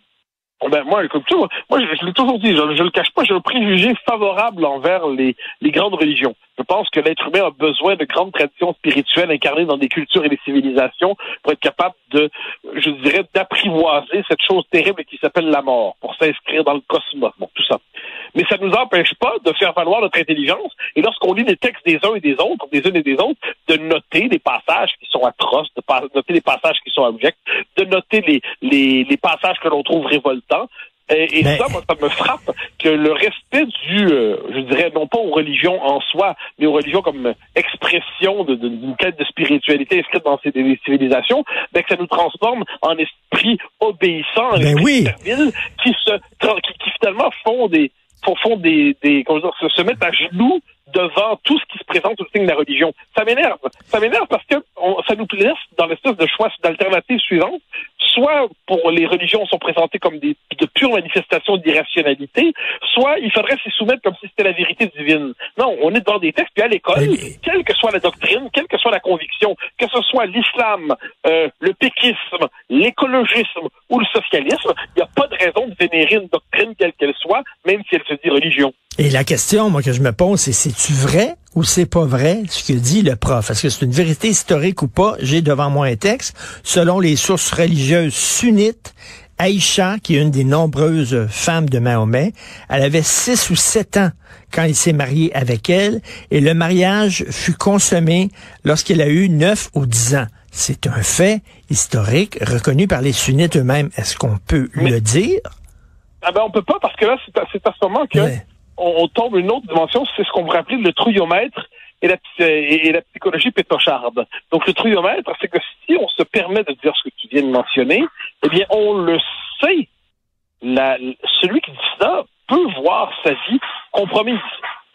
Ben moi, écoute, moi je l'ai toujours dit, je le cache pas, j'ai un préjugé favorable envers les grandes religions. Je pense que l'être humain a besoin de grandes traditions spirituelles incarnées dans des cultures et des civilisations pour être capable de, je dirais, d'apprivoiser cette chose terrible qui s'appelle la mort, pour s'inscrire dans le cosmos, bon, tout ça. Mais ça ne nous empêche pas de faire valoir notre intelligence, et lorsqu'on lit les textes des uns et des autres, des unes et des autres, de noter des passages qui sont atroces, de noter des passages qui sont abjects, de noter les passages que l'on trouve révoltants. Et ça, moi, ça me frappe que le respect je dirais, non pas aux religions en soi, mais aux religions comme expression d'une quête de spiritualité inscrite dans ces civilisations, que ça nous transforme en esprit obéissant, en esprit servile, qui finalement se mettent à genoux devant tout ce qui se présente au signe de la religion. Ça m'énerve. Ça m'énerve parce que ça nous laisse dans l'espèce de choix d'alternative suivante. Soit pour les religions sont présentées comme de pures manifestations d'irrationalité, soit il faudrait s'y soumettre comme si c'était la vérité divine. Non, on est devant des textes, puis à l'école, quelle que soit la doctrine, quelle que soit la conviction, que ce soit l'islam, le péquisme, l'écologisme ou le socialisme, il n'y a pas de raison de vénérer une doctrine quelle qu'elle soit, même si elle se dit religion. Et la question, moi, que je me pose, c'est-tu vrai ou c'est pas vrai ce que dit le prof? Est-ce que c'est une vérité historique ou pas? J'ai devant moi un texte. Selon les sources religieuses sunnites, Aïcha, qui est une des nombreuses femmes de Mahomet, elle avait 6 ou 7 ans quand il s'est marié avec elle, et le mariage fut consommé lorsqu'elle a eu 9 ou 10 ans. C'est un fait historique reconnu par les sunnites eux-mêmes. Est-ce qu'on peut le dire? On peut pas, parce que là, c'est à ce moment que on tombe une autre dimension, c'est ce qu'on pourrait appeler le trouillomètre et la psychologie pétocharde. Donc le trouillomètre, c'est que si on se permet de dire ce que tu viens de mentionner, eh bien on le sait, celui qui dit ça peut voir sa vie compromise.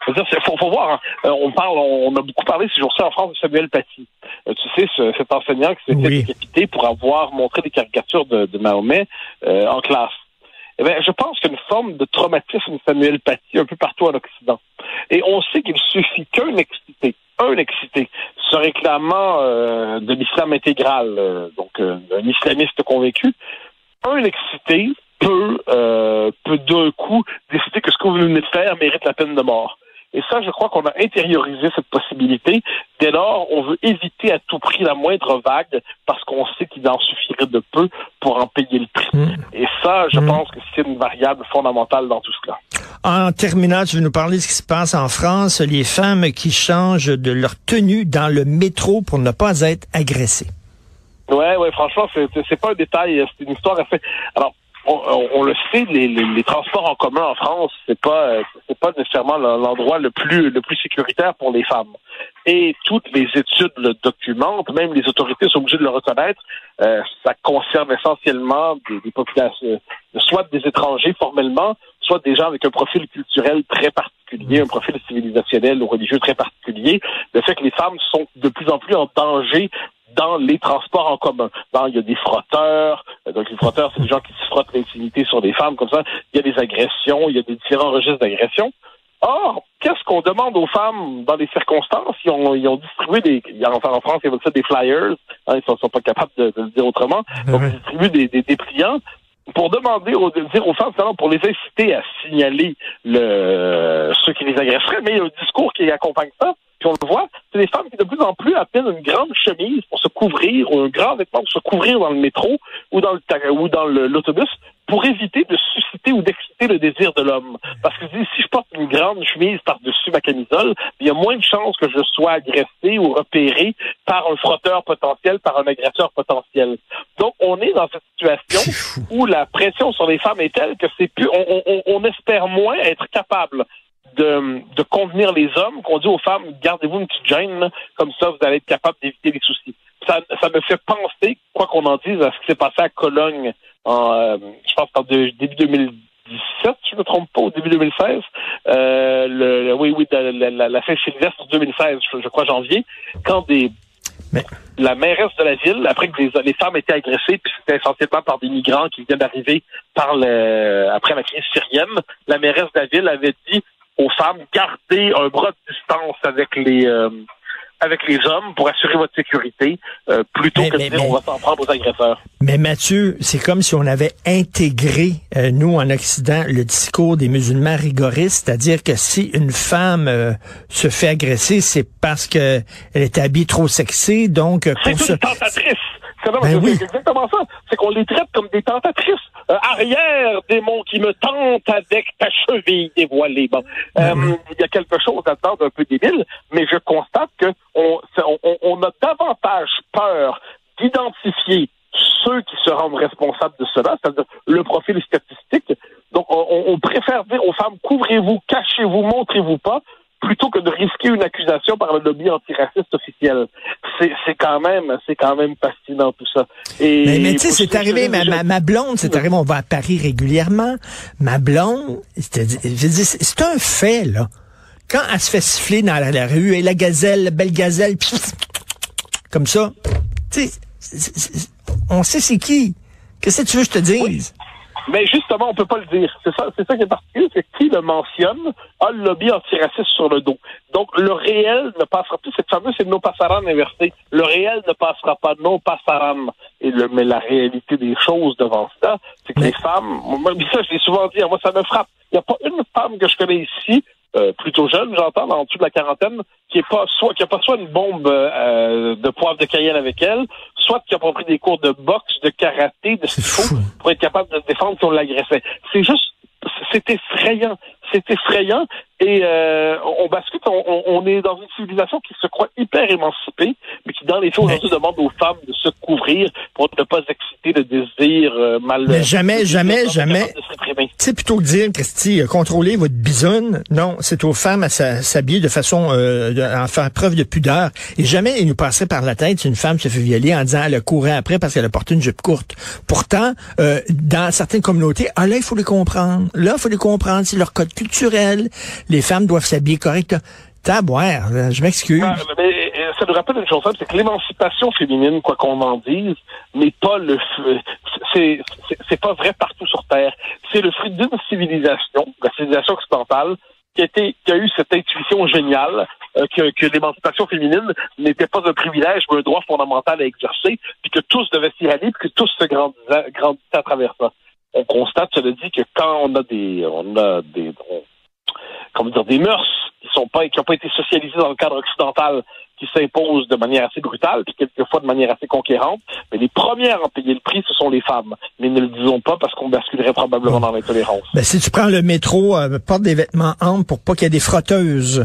C'est-à-dire, faut voir, hein. On a beaucoup parlé ces jours-ci en France de Samuel Paty. Tu sais, cet enseignant qui s'est fait décapiter pour avoir montré des caricatures de Mahomet en classe. Eh bien, je pense qu'il y a une forme de traumatisme Samuel Paty un peu partout en Occident. Et on sait qu'il suffit qu'un excité, se réclamant de l'islam intégral, donc un islamiste convaincu, un excité peut d'un coup décider que ce que vous venez de faire mérite la peine de mort. Et ça, je crois qu'on a intériorisé cette possibilité. Dès lors, on veut éviter à tout prix la moindre vague parce qu'on sait qu'il en suffirait de peu pour en payer le prix. Et ça, je pense que c'est une variable fondamentale dans tout cela. En terminant, tu veux nous parler de ce qui se passe en France, les femmes qui changent de leur tenue dans le métro pour ne pas être agressées. Ouais, franchement, c'est pas un détail, c'est une histoire assez... Alors, on le sait, les transports en commun en France, c'est pas nécessairement l'endroit le plus sécuritaire pour les femmes. Et toutes les études le documentent, même les autorités sont obligées de le reconnaître. Ça concerne essentiellement des populations, soit des étrangers formellement, soit des gens avec un profil culturel très particulier, un profil civilisationnel ou religieux très particulier. Le fait que les femmes sont de plus en plus en danger dans les transports en commun. Il y a des frotteurs, donc les frotteurs, c'est des gens qui se frottent l'intimité sur des femmes comme ça. Il y a des agressions, il y a des différents registres d'agression. Or, qu'est-ce qu'on demande aux femmes dans les circonstances? Ils ont distribué en France, ils veulent ça des flyers, hein, ils sont pas capables de le dire autrement. Donc, ils distribuent des dépliants pour dire aux femmes, pour les inciter à signaler ceux qui les agresseraient, mais il y a un discours qui accompagne ça. Puis on le voit, c'est des femmes qui de plus en plus appellent une grande chemise pour se couvrir, ou un grand vêtement pour se couvrir dans le métro ou dans l'autobus, pour éviter de susciter ou d'exciter le désir de l'homme. Parce que si je porte une grande chemise par-dessus ma camisole, il y a moins de chances que je sois agressé ou repéré par un frotteur potentiel, par un agresseur potentiel. Donc on est dans cette situation où la pression sur les femmes est telle que on espère moins être capable de convenir les hommes, qu'on dit aux femmes, gardez-vous une petite gêne, là, comme ça vous allez être capable d'éviter les soucis. Ça me fait penser, quoi qu'on en dise, à ce qui s'est passé à Cologne je pense en début 2017, si je ne me trompe pas, au début 2016. La Saint-Sylvestre 2016, je crois janvier, quand la mairesse de la ville, après que les femmes étaient agressées, puis c'était essentiellement par des migrants qui viennent d'arriver après la crise syrienne, la mairesse de la ville avait dit aux femmes, gardez un bras de distance avec avec les hommes pour assurer votre sécurité, plutôt que de dire on va s'en prendre aux agresseurs. Mais Mathieu, c'est comme si on avait intégré, nous en Occident, le discours des musulmans rigoristes, c'est-à-dire que si une femme se fait agresser, c'est parce que elle est habillée trop sexy, donc c'est une tentatrice. Oui. C'est exactement ça. C'est qu'on les traite comme des tentatrices. Arrière, démon qui me tente avec ta cheville dévoilée. Bon, il y a quelque chose là-dedans d'un peu débile, mais je constate que on a davantage peur d'identifier ceux qui se rendent responsables de cela, c'est-à-dire le profil statistique. Donc, on préfère dire aux femmes, couvrez-vous, cachez-vous, montrez-vous pas, plutôt que de risquer une accusation par le lobby antiraciste officiel. C'est quand même fascinant tout ça. Et mais tu sais, c'est arrivé, ma blonde, c'est arrivé, on va à Paris régulièrement. Ma blonde, c'est un fait, là. Quand elle se fait siffler dans la rue, et la gazelle, la belle gazelle, comme ça, tu sais, on sait c'est qui. Qu'est-ce que tu veux que je te dise? Oui. Mais justement, on peut pas le dire. C'est ça qui est particulier, c'est qui le mentionne a le lobby antiraciste sur le dos. Donc, le réel ne passera plus. Cette fameuse, c'est no passaran inversé. Le réel ne passera pas, no passaran. Mais la réalité des choses devant ça, c'est que les femmes, moi, ça, je l'ai souvent dit, moi, ça me frappe. Il n'y a pas une femme que je connais ici, plutôt jeune, j'entends, en dessous de la quarantaine, qui a pas soit une bombe de poivre de Cayenne avec elle, soit qui a pas pris des cours de boxe, de karaté, de ce qu'il faut pour être capable de se défendre si on l'agressait. C'est effrayant. C'est effrayant. Et on bascule, on est dans une civilisation qui se croit hyper émancipée, mais qui, dans les faits, aujourd'hui, demande aux femmes de se couvrir pour ne pas exciter le désir mal... Mais jamais. Tu sais, plutôt que dire, Christy, contrôlez votre bisoune, non, c'est aux femmes à s'habiller de façon... à faire preuve de pudeur. Et jamais il nous passerait par la tête si une femme se fait violer en disant elle a couru après parce qu'elle a porté une jupe courte. Pourtant, dans certaines communautés, là, il faut les comprendre. Là, il faut les comprendre. C'est leur code culturel. Les femmes doivent s'habiller correctement. Taboire, je m'excuse. Mais ça nous rappelle une chose simple, c'est que l'émancipation féminine, quoi qu'on en dise, n'est pas c'est pas vrai partout sur Terre. C'est le fruit d'une civilisation, la civilisation occidentale, qui a eu cette intuition géniale que l'émancipation féminine n'était pas un privilège, mais un droit fondamental à exercer, puis que tous devaient s'y rallier, puis que tous se grandissaient à travers ça. On constate, cela dit, que quand on a des mœurs qui n'ont pas été socialisées dans le cadre occidental, qui s'imposent de manière assez brutale, puis quelquefois de manière assez conquérante, mais les premières à payer le prix, ce sont les femmes. Mais ne le disons pas parce qu'on basculerait probablement dans l'intolérance. Ben, si tu prends le métro, porte des vêtements amples pour pas qu'il y ait des frotteuses,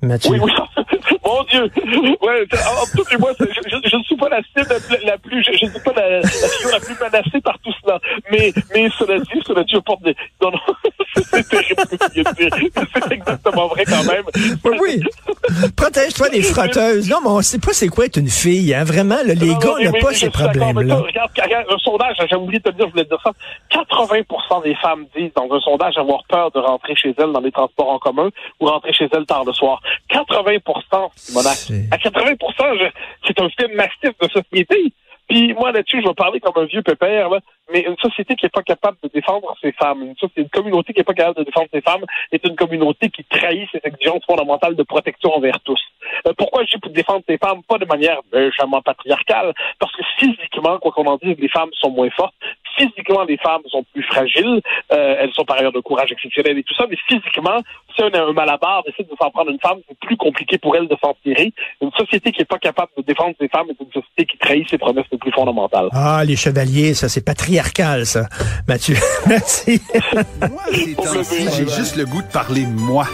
Mathieu. Oui. Mon Dieu! Ouais, en tout cas, moi, je ne suis pas la cible la plus, je ne suis pas la figure la plus menacée par tout cela. Mais cela dit, je porte des, non, c'est terrible ce que tu viens de dire. C'est exactement vrai quand même. Oui. Protège-toi des frotteuses. Non, mais on sait pas c'est quoi être une fille, hein. Vraiment, là, les gars n'ont pas ces problèmes-là. Regarde, un sondage, j'ai oublié de te dire, je voulais te dire ça. 80% des femmes disent dans un sondage avoir peur de rentrer chez elles dans les transports en commun ou rentrer chez elles tard le soir. 80%, Monac. À 80%, c'est un film massif de société. Puis moi, là-dessus, je vais parler comme un vieux pépère, là, mais une société qui n'est pas capable de défendre ses femmes, une communauté qui n'est pas capable de défendre ses femmes, est une communauté qui trahit ses exigences fondamentales de protection envers tous. Pourquoi je dis pour défendre ses femmes, pas de manière légèrement patriarcale, parce que physiquement, quoi qu'on en dise, les femmes sont moins fortes. Physiquement, les femmes sont plus fragiles. Elles sont par ailleurs de courage exceptionnel et tout ça, mais physiquement, si on a un malabar décide de s'en prendre une femme, c'est plus compliqué pour elle de s'en tirer. Une société qui n'est pas capable de défendre ses femmes est une société qui trahit ses promesses les plus fondamentales. Ah, les chevaliers, ça, c'est patriarcal, ça. Mathieu, merci. Moi, ces temps-ci, j'ai juste le goût de parler de moi.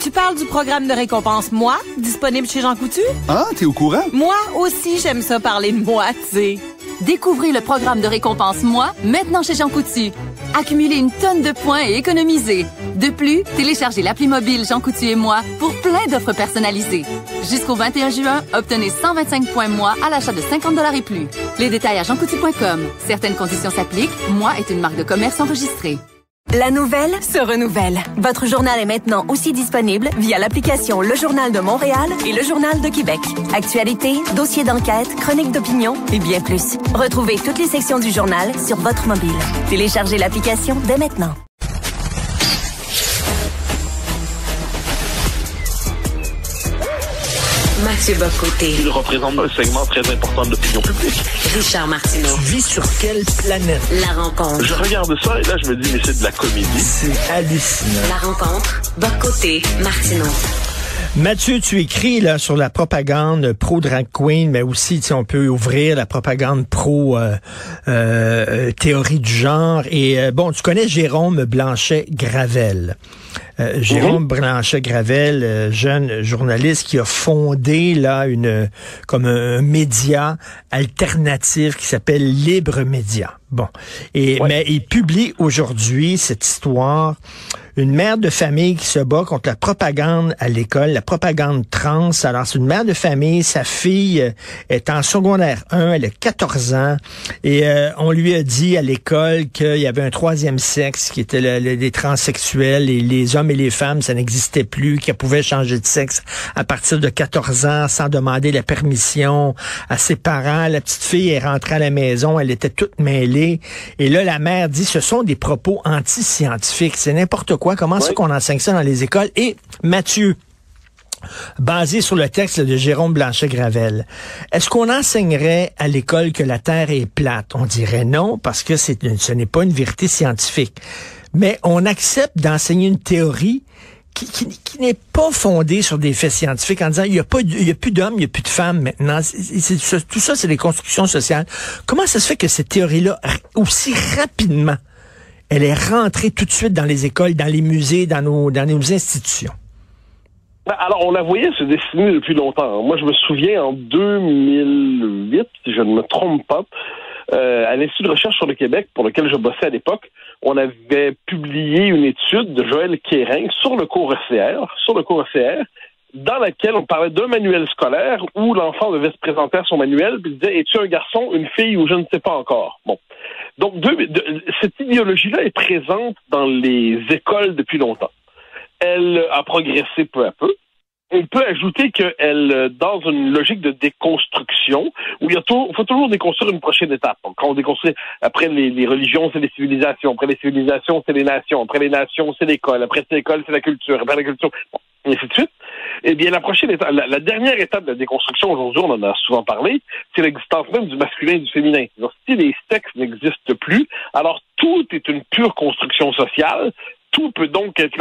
Tu parles du programme de récompense Moi, disponible chez Jean Coutu? Ah, t'es au courant? Moi aussi, j'aime ça parler de moi, tu sais. Découvrez le programme de récompense Moi, maintenant chez Jean Coutu. Accumulez une tonne de points et économisez. De plus, téléchargez l'appli mobile Jean Coutu et Moi pour plein d'offres personnalisées. Jusqu'au 21 juin, obtenez 125 points Moi à l'achat de 50 $ et plus. Les détails à jeancoutu.com. Certaines conditions s'appliquent. Moi est une marque de commerce enregistrée. La nouvelle se renouvelle. Votre journal est maintenant aussi disponible via l'application Le Journal de Montréal et Le Journal de Québec. Actualité, dossiers d'enquête, chroniques d'opinion et bien plus. Retrouvez toutes les sections du journal sur votre mobile. Téléchargez l'application dès maintenant. Mathieu Bocoté. Il représente un segment très important de l'opinion publique. Richard Martineau. Tu vis sur quelle planète? La rencontre. Je regarde ça et là, je me dis, mais c'est de la comédie. C'est hallucinant. La rencontre. Bocoté. Martineau. Mathieu, tu écris là sur la propagande pro-drag queen, mais aussi, on peut ouvrir la propagande pro-théorie du genre. Et bon, tu connais Jérôme Blanchet-Gravel. Jérôme Blanchet-Gravel, jeune journaliste qui a fondé là comme un média alternatif qui s'appelle Libre Média. Bon, mais il publie aujourd'hui cette histoire. Une mère de famille qui se bat contre la propagande à l'école, la propagande trans. Alors, c'est une mère de famille, sa fille est en secondaire 1, elle a 14 ans, et on lui a dit à l'école qu'il y avait un troisième sexe, qui était les transsexuels, et les hommes et les femmes, ça n'existait plus, qu'elle pouvait changer de sexe à partir de 14 ans sans demander la permission à ses parents. La petite fille est rentrée à la maison, elle était toute mêlée, et là, la mère dit, ce sont des propos anti-scientifiques, c'est n'importe quoi. Comment ça qu'on enseigne ça dans les écoles? Et Mathieu, basé sur le texte de Jérôme Blanchet-Gravel, est-ce qu'on enseignerait à l'école que la Terre est plate? On dirait non, parce que ce n'est pas une vérité scientifique. Mais on accepte d'enseigner une théorie qui n'est pas fondée sur des faits scientifiques en disant il y a plus d'hommes, il y a plus de femmes maintenant. Tout ça, c'est des constructions sociales. Comment ça se fait que cette théorie-là, aussi rapidement, elle est rentrée tout de suite dans les écoles, dans les musées, dans nos institutions? Alors, on la voyait se dessiner depuis longtemps. Moi, je me souviens, en 2008, si je ne me trompe pas, à l'Institut de recherche sur le Québec, pour lequel je bossais à l'époque, on avait publié une étude de Joël Kérin sur le cours ECR, dans laquelle on parlait d'un manuel scolaire où l'enfant devait se présenter à son manuel et disait « Es-tu un garçon, une fille ou je ne sais pas encore ?» Bon. Donc, cette idéologie-là est présente dans les écoles depuis longtemps. Elle a progressé peu à peu. On peut ajouter qu'elle, dans une logique de déconstruction, où il faut toujours déconstruire une prochaine étape. Donc, quand on déconstruit, après les religions, c'est les civilisations. Après les civilisations, c'est les nations. Après les nations, c'est l'école. Après l'école, c'est la culture. Après la culture, et ainsi de suite. Eh bien, la prochaine étape, la dernière étape de la déconstruction, aujourd'hui, on en a souvent parlé, c'est l'existence même du masculin et du féminin. Donc, si les sexes n'existent plus, alors tout est une pure construction sociale. Tout peut donc être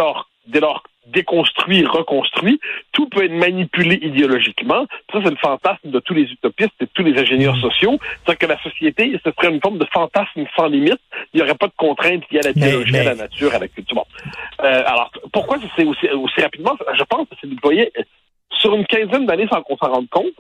dès lors déconstruit, reconstruit, tout peut être manipulé idéologiquement. Ça, c'est le fantasme de tous les utopistes et de tous les ingénieurs sociaux. C'est-à-dire que la société, ce serait une forme de fantasme sans limite. Il n'y aurait pas de contraintes liées à la biologie, à la nature, à la culture. Bon. Alors, pourquoi c'est aussi rapidement? Je pense que c'est déployé sur une quinzaine d'années sans qu'on s'en rende compte.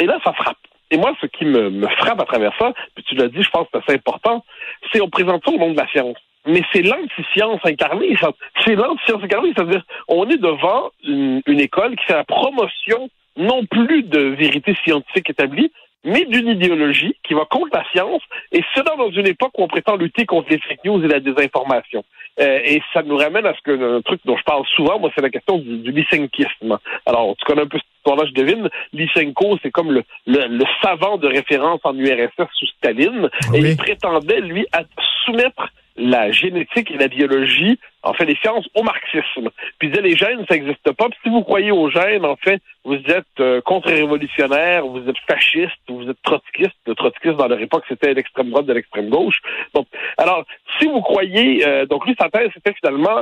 Et là, ça frappe. Et moi, ce qui me frappe à travers ça, puis tu l'as dit, je pense que c'est assez important, c'est on présente ça au monde de la science. Mais c'est l'anti-science incarnée. C'est l'anti-science incarnée, c'est-à-dire on est devant une école qui fait la promotion non plus de vérité scientifique établie, mais d'une idéologie qui va contre la science, et cela dans une époque où on prétend lutter contre les fake news et la désinformation. Et ça nous ramène à un truc dont je parle souvent, moi, c'est la question du lysenkisme. Alors, tu connais un peu cette histoire-là, je devine. Lysenko, c'est comme le savant de référence en URSS sous Staline, et il prétendait, lui, à soumettre la génétique et la biologie, en fait, les sciences, au marxisme. Puis il disait, les gènes, ça n'existe pas. Puis si vous croyez aux gènes, en fait, vous êtes contre-révolutionnaire, vous êtes fasciste, vous êtes trotskiste. Le trotskiste, dans leur époque, c'était l'extrême droite de l'extrême gauche. Donc, alors, si vous croyez... donc lui, sa thèse, c'était finalement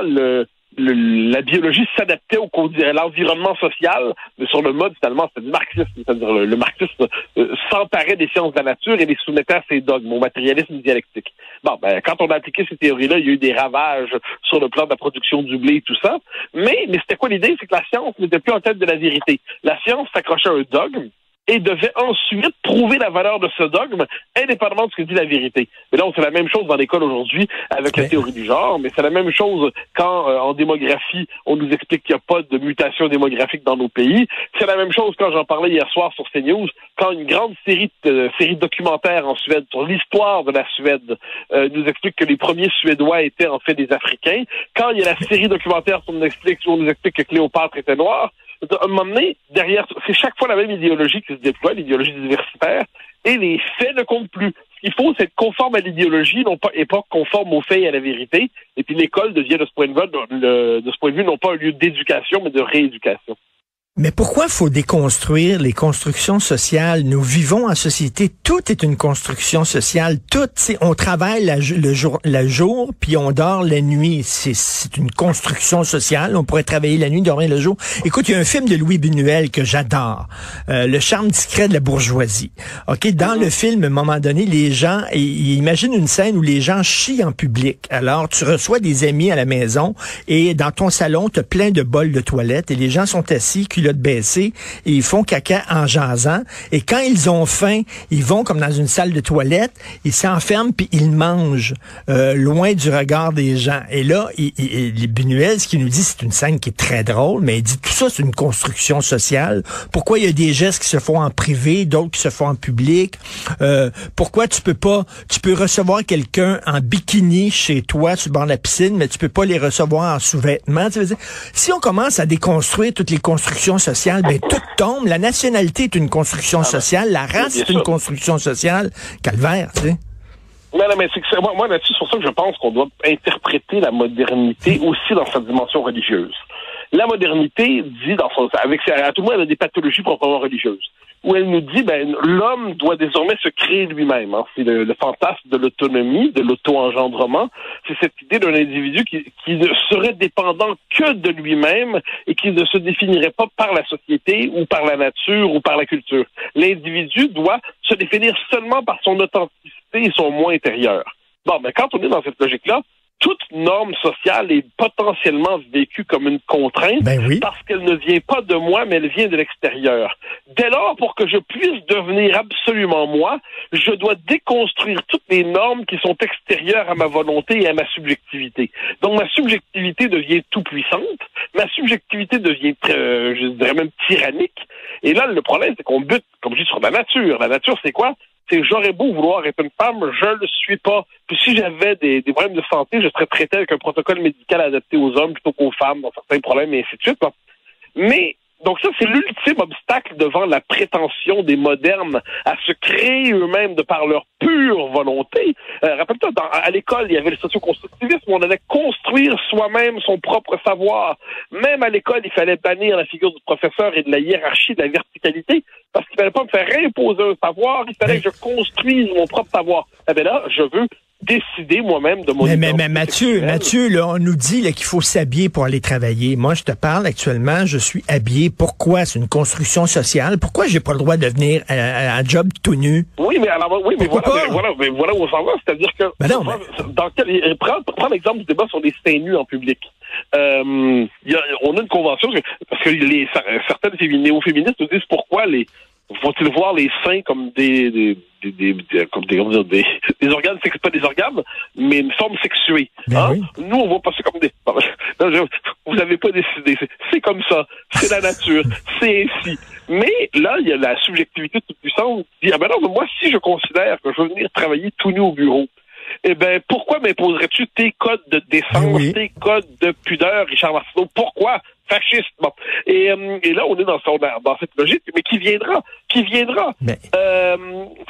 la biologie s'adaptait à l'environnement social, mais sur le mode, finalement, c'était du marxisme. C'est-à-dire le marxisme s'emparait des sciences de la nature et les soumettait à ses dogmes, au matérialisme dialectique. Bon, quand on a appliqué ces théories-là, il y a eu des ravages sur le plan de la production du blé et tout ça. Mais c'était quoi l'idée? C'est que la science n'était plus en tête de la vérité. La science s'accrochait à un dogme et devait ensuite prouver la valeur de ce dogme, indépendamment de ce que dit la vérité. Mais là, c'est la même chose dans l'école aujourd'hui avec la théorie du genre, mais c'est la même chose quand, en démographie, on nous explique qu'il n'y a pas de mutation démographique dans nos pays. C'est la même chose quand j'en parlais hier soir sur CNews, quand une grande série documentaires en Suède sur l'histoire de la Suède nous explique que les premiers Suédois étaient en fait des Africains. Quand il y a la série documentaire où on nous explique que Cléopâtre était noire, à un moment donné, derrière, c'est chaque fois la même idéologie qui se déploie, l'idéologie diversitaire, et les faits ne comptent plus. Ce qu'il faut, c'est être conforme à l'idéologie, et pas conforme aux faits et à la vérité. Et puis l'école devient, de ce point de vue, non pas un lieu d'éducation, mais de rééducation. Mais pourquoi faut déconstruire les constructions sociales? Nous vivons en société, tout est une construction sociale. Tout, on travaille le jour, puis on dort la nuit. C'est une construction sociale. On pourrait travailler la nuit, dormir le jour. Écoute, il y a un film de Louis Buñuel que j'adore, Le charme discret de la bourgeoisie. Ok, dans le film, à un moment donné, les gens, ils imaginent une scène où les gens chient en public. Alors, tu reçois des amis à la maison et dans ton salon, tu as plein de bols de toilette et les gens sont assis, culottes baissées, et ils font caca en jasant. Et quand ils ont faim, ils vont comme dans une salle de toilette, ils s'enferment puis ils mangent loin du regard des gens. Et là, Buñuel, ce qu'il nous dit, c'est une scène qui est très drôle, mais il dit tout ça, c'est une construction sociale. Pourquoi il y a des gestes qui se font en privé, d'autres qui se font en public? Pourquoi tu peux recevoir quelqu'un en bikini chez toi sur le bord de la piscine, mais tu peux pas les recevoir en sous-vêtements? Tu veux dire, si on commence à déconstruire toutes les constructions sociales, ben tout tombe. La nationalité est une construction sociale, la race est une construction sociale. Calvaire, tu sais. Non, mais moi là-dessus, c'est pour ça que je pense qu'on doit interpréter la modernité aussi dans sa dimension religieuse. La modernité dit à tout le monde, elle a des pathologies proprement religieuses, où elle nous dit, l'homme doit désormais se créer lui-même. Hein. C'est le fantasme de l'autonomie, de l'auto-engendrement. C'est cette idée d'un individu qui ne serait dépendant que de lui-même et qui ne se définirait pas par la société ou par la nature ou par la culture. L'individu doit se définir seulement par son authenticité et son moi intérieur. Bon, mais quand on est dans cette logique-là, toute norme sociale est potentiellement vécue comme une contrainte parce qu'elle ne vient pas de moi, mais elle vient de l'extérieur. Dès lors, pour que je puisse devenir absolument moi, je dois déconstruire toutes les normes qui sont extérieures à ma volonté et à ma subjectivité. Donc, ma subjectivité devient tout puissante, ma subjectivité devient, je dirais même tyrannique. Et là, le problème, c'est qu'on bute, comme je dis, sur la nature. La nature, c'est quoi? C'est j'aurais beau vouloir être une femme, je le suis pas. Puis si j'avais des problèmes de santé, je serais traité avec un protocole médical adapté aux hommes plutôt qu'aux femmes dans certains problèmes et ainsi de suite. Hein. Mais donc ça, c'est l'ultime obstacle devant la prétention des modernes à se créer eux-mêmes de par leur pure volonté. Rappelle-toi, à l'école, il y avait le socio-constructivisme où on allait construire soi-même son propre savoir. Même à l'école, il fallait bannir la figure du professeur et de la hiérarchie, de la verticalité, parce qu'il fallait pas me faire imposer un savoir, il fallait que je construise mon propre savoir. Eh bien là, je veux décider moi-même de mon identité. Mais Mathieu, là, on nous dit là, qu'il faut s'habiller pour aller travailler. Moi, je te parle actuellement, je suis habillé. Pourquoi? C'est une construction sociale. Pourquoi j'ai pas le droit de venir à un job tout nu? Oui, mais alors, voilà où on s'en va. C'est-à-dire que, prends l'exemple du débat sur les seins nus en public. On a une convention, parce que certaines néo-féministes nous disent pourquoi faut-il voir les seins comme des organes, c'est pas des organes, mais une forme sexuée. Hein? Oui. Nous, on voit pas ça comme des... Vous n'avez pas décidé. C'est comme ça. C'est la nature. C'est ainsi. Mais là, il y a la subjectivité toute puissante qui dit, non, mais moi, si je considère que je veux venir travailler tout nu au bureau, pourquoi m'imposerais-tu tes codes de décence, tes codes de pudeur, Richard Martineau? Pourquoi? Fasciste. Bon. Et là, on est dans cette logique, mais qui viendra. Mais... tu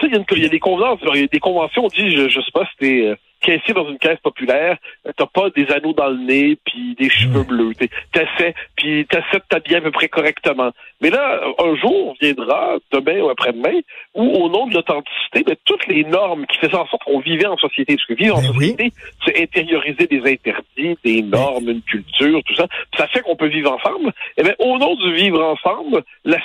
sais, il y a des conventions, on dit, je sais pas si t'es caissier dans une caisse populaire, t'as pas des anneaux dans le nez puis des cheveux bleus. T'essaies de t'habiller à peu près correctement. Mais là, un jour viendra, demain ou après-demain, où au nom de l'authenticité, toutes les normes qui faisaient en sorte qu'on vivait en société, parce que vivre en société, c'est intérioriser des interdits, des normes, une culture, tout ça. Puis ça fait qu'on peut vivre ensemble. Et bien, au nom du vivre ensemble, la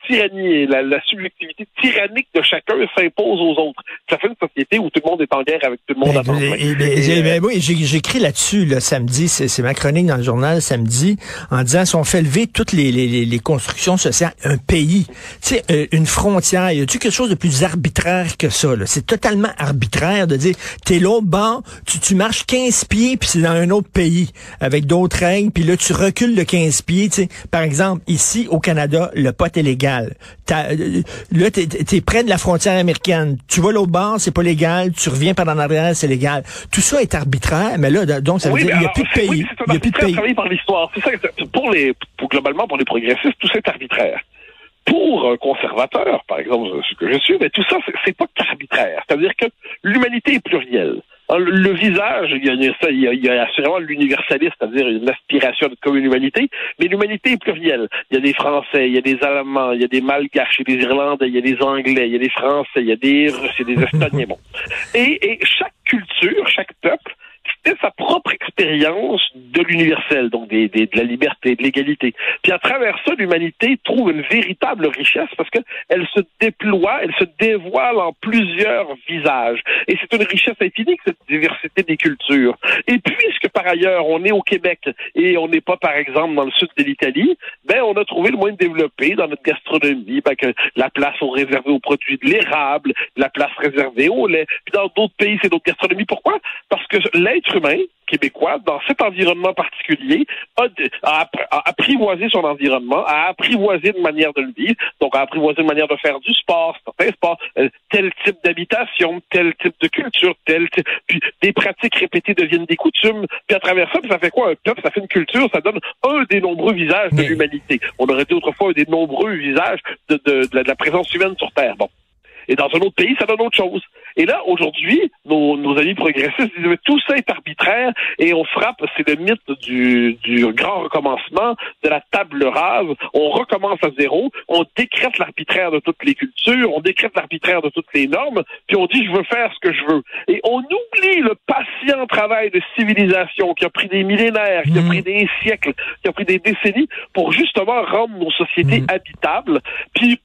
tyrannie et la subjectivité tyrannique de chacun s'impose aux autres. Ça fait une société où tout le monde est en guerre avec tout le monde à oui, j'écris là-dessus le samedi, c'est ma chronique dans le journal samedi, en disant si on fait lever toutes les constructions sociales, un pays, tu sais, une frontière, y a-tu quelque chose de plus arbitraire que ça? Là? C'est totalement arbitraire de dire, t'es l'autre bord, tu marches 15 pieds, puis c'est dans un autre pays, avec d'autres règles, puis là, tu recules de 15 pieds, tu sais. Par exemple, ici, au Canada, le pot est légal. Là, t'es près de la frontière américaine. Tu vas l'autre bord, c'est pas légal, tu reviens par en arrière, c'est légal. Tout ça est arbitraire, mais là, donc, ça veut dire qu'il n'y a plus de pays. Oui, c'est un arbitraire travaillé par l'histoire. C'est ça, globalement, pour les progressistes, tout ça est arbitraire. Pour un conservateur, par exemple, ce que je suis, mais tout ça, c'est pas qu'arbitraire. C'est-à-dire que l'humanité est plurielle. Le visage, il y a assurément l'universalisme, c'est-à-dire une aspiration comme une humanité, mais l'humanité est plurielle. Il y a des Français, il y a des Allemands, il y a des Malgaches, il y a des Irlandais, il y a des Anglais, il y a des Français, il y a des Russes, il y a des Estoniens. Bon. Et chaque culture, chaque peuple, c'était sa propre expérience de l'universel, donc de la liberté, de l'égalité. Puis à travers ça, l'humanité trouve une véritable richesse parce que elle se déploie, elle se dévoile en plusieurs visages. Et c'est une richesse infinie que cette diversité des cultures. Et puisque par ailleurs, on est au Québec et on n'est pas, par exemple, dans le sud de l'Italie, on a trouvé le moyen de développer dans notre gastronomie que la place réservée aux produits de l'érable, la place réservée au lait. Puis dans d'autres pays, c'est d'autres gastronomies. Pourquoi? Parce que l'être humain québécois, dans cet environnement particulier, a apprivoisé son environnement, a apprivoisé une manière de le vivre, donc a apprivoisé une manière de faire du sport, certains sports, tel type d'habitation, tel type de culture, puis des pratiques répétées deviennent des coutumes, puis à travers ça, ça fait quoi un peuple? Ça fait une culture, ça donne un des nombreux visages de l'humanité. On aurait dit autrefois un des nombreux visages de la présence humaine sur Terre. Bon. Et dans un autre pays, ça donne autre chose. Et là, aujourd'hui, nos amis progressistes disent que tout ça est arbitraire et on frappe, c'est le mythe du grand recommencement, de la table rase. On recommence à zéro, on décrète l'arbitraire de toutes les cultures, on décrète l'arbitraire de toutes les normes, puis on dit je veux faire ce que je veux. Et on oublie le patient travail de civilisation qui a pris des millénaires, qui a pris des siècles, qui a pris des décennies pour justement rendre nos sociétés habitables. Puis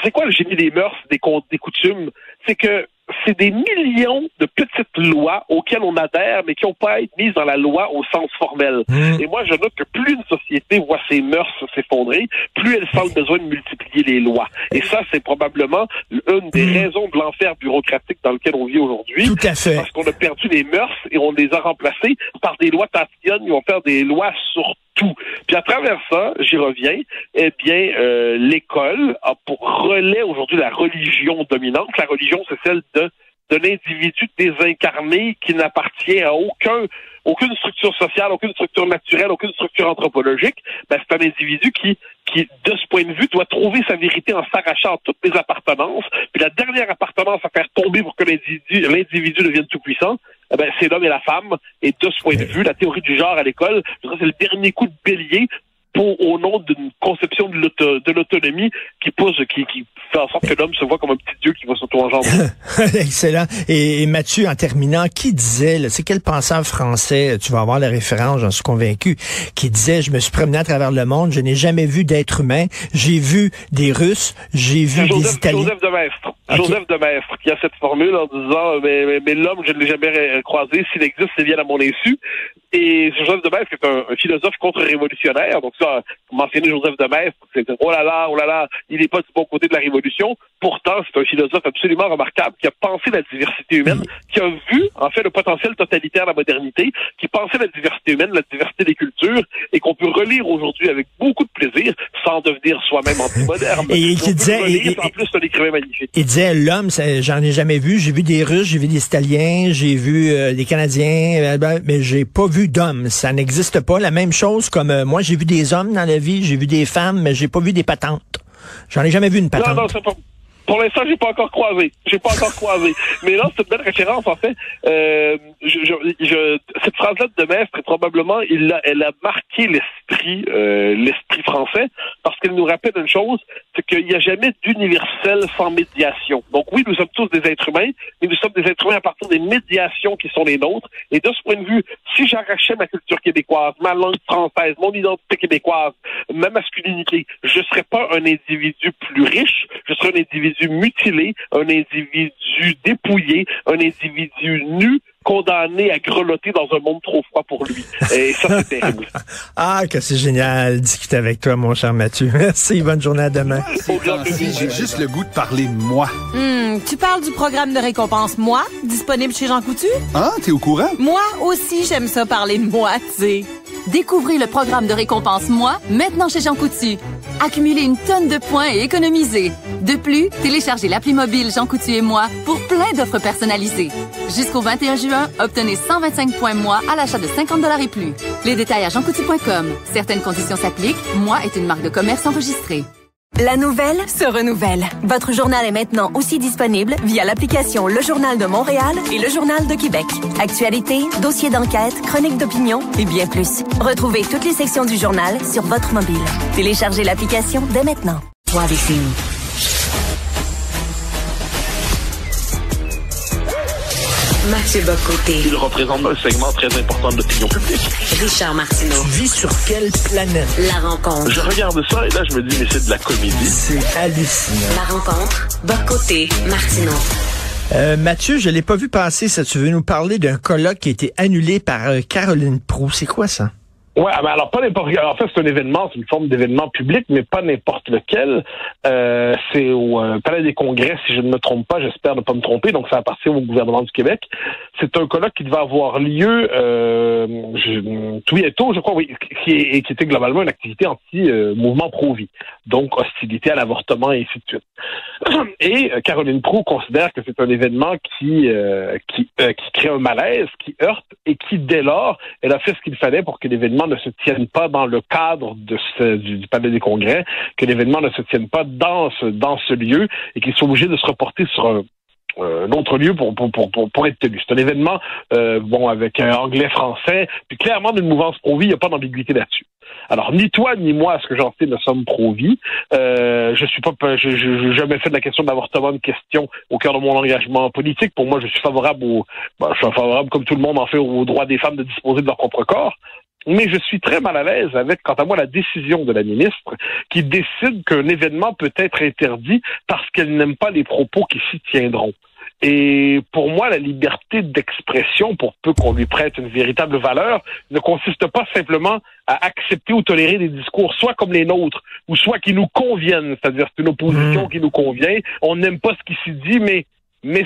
c'est quoi le génie des mœurs, des coutumes? C'est que c'est des millions de petites lois auxquelles on adhère, mais qui n'ont pas à être mises dans la loi au sens formel. Et moi, je note que plus une société voit ses mœurs s'effondrer, plus elle sent le besoin de multiplier les lois. Et ça, c'est probablement une des raisons de l'enfer bureaucratique dans lequel on vit aujourd'hui. Tout à fait. Parce qu'on a perdu les mœurs et on les a remplacées par des lois tatillonnes qui vont faire des lois sur tout. Puis à travers ça, j'y reviens, l'école a pour relais aujourd'hui la religion dominante. La religion, c'est celle de l'individu désincarné qui n'appartient à aucune structure sociale, aucune structure naturelle, aucune structure anthropologique. C'est un individu qui, de ce point de vue, doit trouver sa vérité en s'arrachant toutes les appartenances. Puis la dernière appartenance à faire tomber pour que l'individu devienne tout puissant, c'est l'homme et la femme. Et de ce point de vue, la théorie du genre à l'école, c'est le dernier coup de bélier au nom d'une conception de l'autonomie qui fait en sorte que l'homme se voit comme un petit dieu qui va s'auto-engendrer. Excellent. Et Mathieu, en terminant, qui disait, c'est quel penseur français, tu vas avoir la référence, j'en suis convaincu, qui disait, je me suis promené à travers le monde, je n'ai jamais vu d'être humain, j'ai vu des Russes, j'ai vu des Italiens. Joseph de Maistre. Okay. Joseph de Maistre, qui a cette formule en disant, mais l'homme, je ne l'ai jamais croisé, s'il existe, c'est bien à mon insu. Et Joseph de Maistre est un philosophe contre-révolutionnaire, donc ça, mentionner Joseph de Maistre, c'est oh là là, il n'est pas du bon côté de la révolution. Pourtant, c'est un philosophe absolument remarquable qui a pensé la diversité humaine, qui a vu, en fait, le potentiel totalitaire de la modernité, qui pensait la diversité humaine, la diversité des cultures, et qu'on peut relire aujourd'hui avec beaucoup de plaisir, sans devenir soi-même anti-moderne. Et qui disait, en plus, c'est un écrivain magnifique. Il disait, l'homme, j'en ai jamais vu. J'ai vu des Russes, j'ai vu des Italiens, j'ai vu des Canadiens, mais j'ai pas vu d'hommes. Ça n'existe pas. La même chose comme moi, j'ai vu des hommes dans la vie, j'ai vu des femmes, mais j'ai pas vu des patentes. J'en ai jamais vu une patente. Non, c'est pas... Pour l'instant, j'ai pas encore croisé. Mais là, c'est une belle référence, en fait. Cette phrase-là de Maistre, probablement, elle a marqué l'esprit français, parce qu'elle nous rappelle une chose, c'est qu'il n'y a jamais d'universel sans médiation. Donc oui, nous sommes tous des êtres humains, mais nous sommes des êtres humains à partir des médiations qui sont les nôtres. Et de ce point de vue, si j'arrachais ma culture québécoise, ma langue française, mon identité québécoise, ma masculinité, je serais pas un individu plus riche, je serais un individu mutilé, un individu dépouillé, un individu nu, condamné à grelotter dans un monde trop froid pour lui. Et ça, c'est terrible. Ah, que c'est génial de discuter avec toi, mon cher Mathieu. Merci, bonne journée, à demain. J'ai juste le goût de parler de moi. Tu parles du programme de récompense Moi, disponible chez Jean Coutu? Ah, t'es au courant? Moi aussi, j'aime ça parler de moi, tu sais. Découvrez le programme de récompense Moi, maintenant chez Jean Coutu. Accumulez une tonne de points et économisez. De plus, téléchargez l'appli mobile Jean Coutu et Moi pour plein d'offres personnalisées. Jusqu'au 21 juin, obtenez 125 points Moi à l'achat de 50 $ et plus. Les détails à jeancoutu.com. Certaines conditions s'appliquent. Moi est une marque de commerce enregistrée. La nouvelle se renouvelle. Votre journal est maintenant aussi disponible via l'application Le Journal de Montréal et Le Journal de Québec. Actualité, dossiers d'enquête, chroniques d'opinion et bien plus. Retrouvez toutes les sections du journal sur votre mobile. Téléchargez l'application dès maintenant. Toi avec nous. Mathieu Bock-Côté. Il représente un segment très important de l'opinion publique. Richard Martineau. Tu vis sur quelle planète? La rencontre. Je regarde ça et là, je me dis, mais c'est de la comédie. C'est hallucinant. La rencontre. Bock-Côté. Martineau. Mathieu, je l'ai pas vu passer, ça. Tu veux nous parler d'un colloque qui a été annulé par Caroline Proulx. C'est quoi ça? Ouais, mais alors pas n'importe quel. En fait, c'est un événement, c'est une forme d'événement public, mais pas n'importe lequel. C'est au Palais des Congrès, si je ne me trompe pas, j'espère ne pas me tromper, donc ça appartient au gouvernement du Québec. C'est un colloque qui devait avoir lieu tout bientôt, je crois, oui, qui était globalement une activité anti-mouvement pro-vie, donc hostilité à l'avortement et ainsi de suite. Et Caroline Proulx considère que c'est un événement qui crée un malaise, qui heurte et qui, dès lors, elle a fait ce qu'il fallait pour que l'événement ne se tienne pas dans le cadre du Palais des Congrès, que l'événement ne se tienne pas dans ce lieu et qu'il soit obligé de se reporter sur un autre lieu pour être tenu. C'est un événement avec anglais-français, puis clairement d'une mouvance pro-vie, il n'y a pas d'ambiguïté là-dessus. Alors, ni toi ni moi, à ce que j'en sais, ne sommes pro-vie. Je jamais fait de la question de l'avortement une question au cœur de mon engagement politique. Pour moi, je suis favorable comme tout le monde en fait, au droit des femmes de disposer de leur propre corps. Mais je suis très mal à l'aise avec, quant à moi, la décision de la ministre qui décide qu'un événement peut être interdit parce qu'elle n'aime pas les propos qui s'y tiendront. Et pour moi, la liberté d'expression, pour peu qu'on lui prête une véritable valeur, ne consiste pas simplement à accepter ou tolérer des discours, soit comme les nôtres, ou soit qui nous conviennent, c'est-à-dire c'est une opposition qui nous convient, on n'aime pas ce qui s'y dit, mais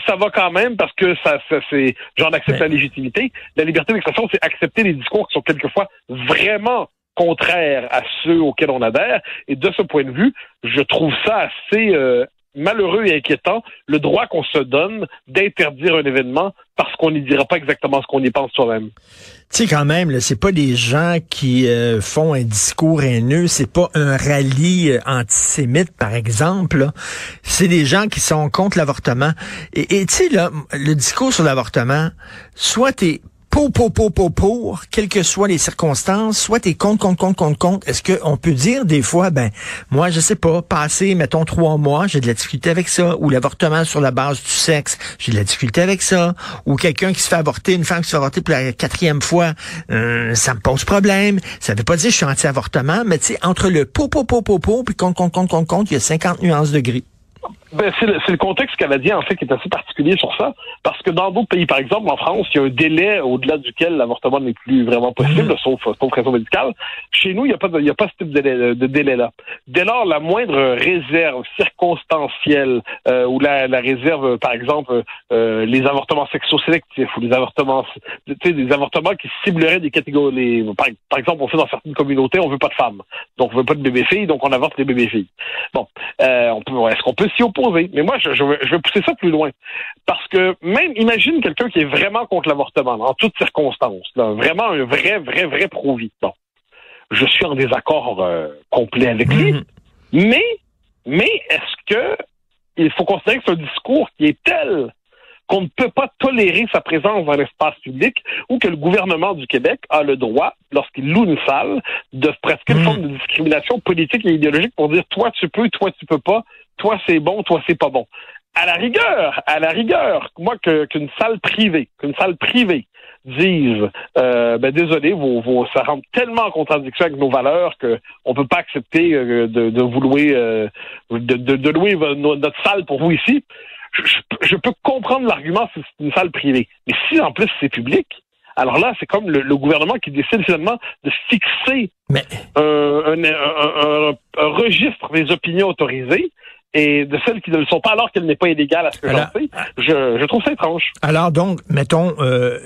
ça va quand même parce que ça c'est genre d'accepter la légitimité. La liberté d'expression, c'est accepter les discours qui sont quelquefois vraiment contraires à ceux auxquels on adhère. Et de ce point de vue, je trouve ça assez malheureux et inquiétant, le droit qu'on se donne d'interdire un événement parce qu'on n'y dira pas exactement ce qu'on y pense soi-même. Tu sais, quand même, là, c'est pas des gens qui font un discours haineux, c'est pas un rallye antisémite, par exemple, là. C'est des gens qui sont contre l'avortement. Et tu sais, là, le discours sur l'avortement, soit t'es pour, quelles que soient les circonstances, soit t'es contre. Est-ce qu'on peut dire des fois, moi, je sais pas, passer, mettons, 3 mois, j'ai de la difficulté avec ça, ou l'avortement sur la base du sexe, j'ai de la difficulté avec ça, ou quelqu'un qui se fait avorter, une femme qui se fait avorter pour la 4e fois, ça me pose problème. Ça veut pas dire que je suis anti-avortement, mais tu sais, entre le pour, puis contre, il y a 50 nuances de gris. C'est le contexte canadien, en fait, qui est assez particulier sur ça, parce que dans d'autres pays, par exemple, en France, il y a un délai au-delà duquel l'avortement n'est plus vraiment possible, sauf raison médicale. Chez nous, il n'y a pas ce type de délai-là. Dès lors, la moindre réserve circonstancielle, ou la réserve, par exemple, les avortements sexo-sélectifs, ou des avortements qui cibleraient des catégories. Par exemple, on fait dans certaines communautés, on veut pas de femmes, donc on veut pas de bébés-filles, donc on avorte les bébés-filles. Bon, est-ce qu'on peut s'y opposer? Mais moi, je vais pousser ça plus loin. Parce que même, imagine quelqu'un qui est vraiment contre l'avortement, en toutes circonstances, là, vraiment un vrai pro-vie. Bon, je suis en désaccord complet avec lui. Mais est-ce que il faut considérer que c'est un discours qui est tel qu'on ne peut pas tolérer sa présence dans l'espace public ou que le gouvernement du Québec a le droit, lorsqu'il loue une salle, de pratiquer une forme de discrimination politique et idéologique pour dire toi tu peux, toi tu peux pas, toi c'est bon, toi c'est pas bon. À la rigueur, moi qu'une salle privée dise désolé, ça rentre tellement en contradiction avec nos valeurs que on peut pas accepter de vous louer de louer notre salle pour vous ici. Je peux comprendre l'argument si c'est une salle privée. Mais si en plus c'est public, alors là, c'est comme le gouvernement qui décide finalement de fixer un registre des opinions autorisées et de celles qui ne le sont pas alors qu'elle n'est pas illégale à ce que j'en sais. Je trouve ça étrange. Alors donc, mettons,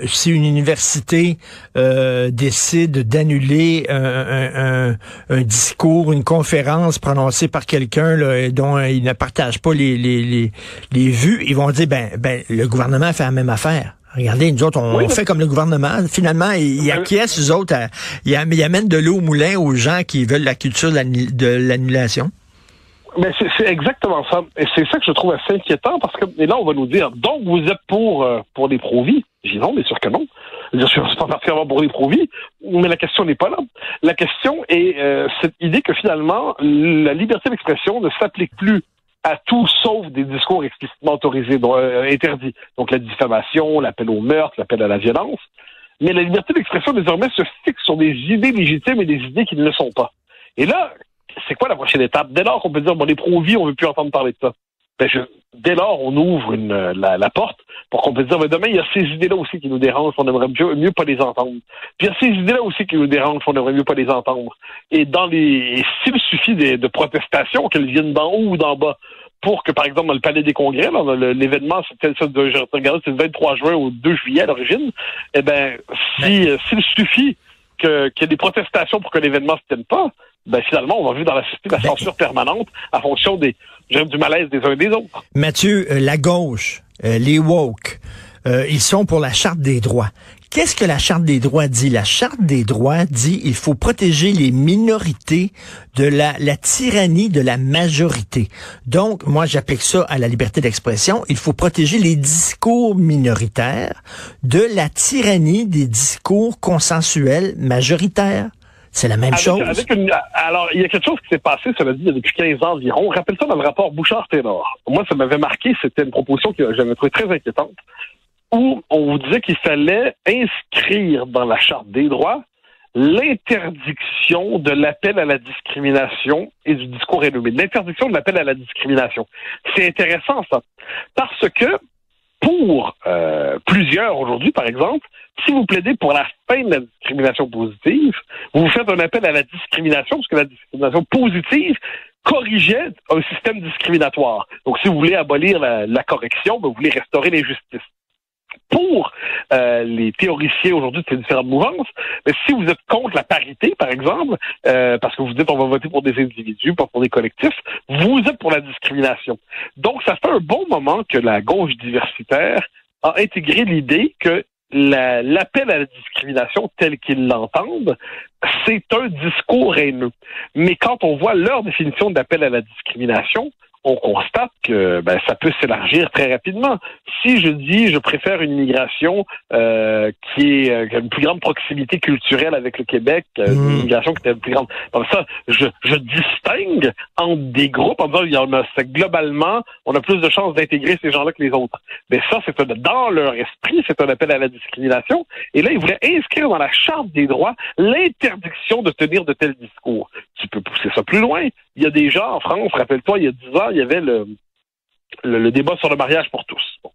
si une université décide d'annuler un discours, une conférence prononcée par quelqu'un là, dont il ne partage pas les vues, ils vont dire le gouvernement fait la même affaire. Regardez, nous autres, on fait comme le gouvernement. Finalement, ils acquiescent, eux autres, ils amènent de l'eau au moulin aux gens qui veulent la culture de l'annulation. Mais c'est exactement ça. Et c'est ça que je trouve assez inquiétant parce que, et là, on va nous dire, donc vous êtes pour les pro-vie. Je dis non, bien sûr que non. Je suis pas particulièrement pour les pro-vie, mais la question n'est pas là. La question est cette idée que finalement, la liberté d'expression ne s'applique plus à tout sauf des discours explicitement autorisés, interdits. Donc la diffamation, l'appel au meurtre, l'appel à la violence. Mais la liberté d'expression désormais se fixe sur des idées légitimes et des idées qui ne le sont pas. Et là, c'est quoi la prochaine étape? Dès lors qu'on peut dire, bon, les pro-vie, on veut plus entendre parler de ça. Dès lors, on ouvre la porte pour qu'on puisse dire, mais demain, il y a ces idées-là aussi qui nous dérangent, on aimerait mieux pas les entendre. Puis il y a ces idées-là aussi qui nous dérangent, on aimerait mieux pas les entendre. Et s'il suffit de protestations, qu'elles viennent d'en haut ou d'en bas, pour que, par exemple, dans le Palais des Congrès, là, l'événement, c'est le 23 juin au 2 juillet à l'origine, eh ben, s'il suffit qu'il y ait des protestations pour que l'événement se tienne pas, ben finalement, on va vivre dans la société de la censure permanente en fonction du malaise des uns et des autres. Mathieu, la gauche, les woke, ils sont pour la Charte des droits. Qu'est-ce que la Charte des droits dit? La Charte des droits dit il faut protéger les minorités de la tyrannie de la majorité. Donc, moi, j'applique ça à la liberté d'expression. Il faut protéger les discours minoritaires de la tyrannie des discours consensuels majoritaires. C'est la même chose. Alors, il y a quelque chose qui s'est passé, cela dit, depuis 15 ans environ. On rappelle ça dans le rapport Bouchard-Taylor. Moi, ça m'avait marqué, c'était une proposition que j'avais trouvée très inquiétante, où on vous disait qu'il fallait inscrire dans la Charte des droits l'interdiction de l'appel à la discrimination et du discours haineux. L'interdiction de l'appel à la discrimination. C'est intéressant, ça. Parce que, pour plusieurs aujourd'hui, par exemple, si vous plaidez pour la fin de la discrimination positive, vous faites un appel à la discrimination, parce que la discrimination positive corrigeait un système discriminatoire. Donc, si vous voulez abolir la correction, vous voulez restaurer l'injustice. Pour les théoriciens aujourd'hui de ces différentes mouvances, mais si vous êtes contre la parité, par exemple, parce que vous dites on va voter pour des individus, pas pour des collectifs, vous êtes pour la discrimination. Donc, ça fait un bon moment que la gauche diversitaire a intégré l'idée que l'appel à la discrimination tel qu'ils l'entendent, c'est un discours haineux. Mais quand on voit leur définition d'appel à la discrimination, on constate que ça peut s'élargir très rapidement. Si je dis je préfère une immigration qui a une plus grande proximité culturelle avec le Québec, une immigration qui est plus grande. Comme ça, je distingue entre des groupes en disant globalement, on a plus de chances d'intégrer ces gens-là que les autres. Mais ça, dans leur esprit, c'est un appel à la discrimination. Et là, ils voulaient inscrire dans la Charte des droits l'interdiction de tenir de tels discours. Tu peux pousser ça plus loin. Il y a des gens en France, rappelle-toi, il y a 10 ans, il y avait le débat sur le mariage pour tous. Bon.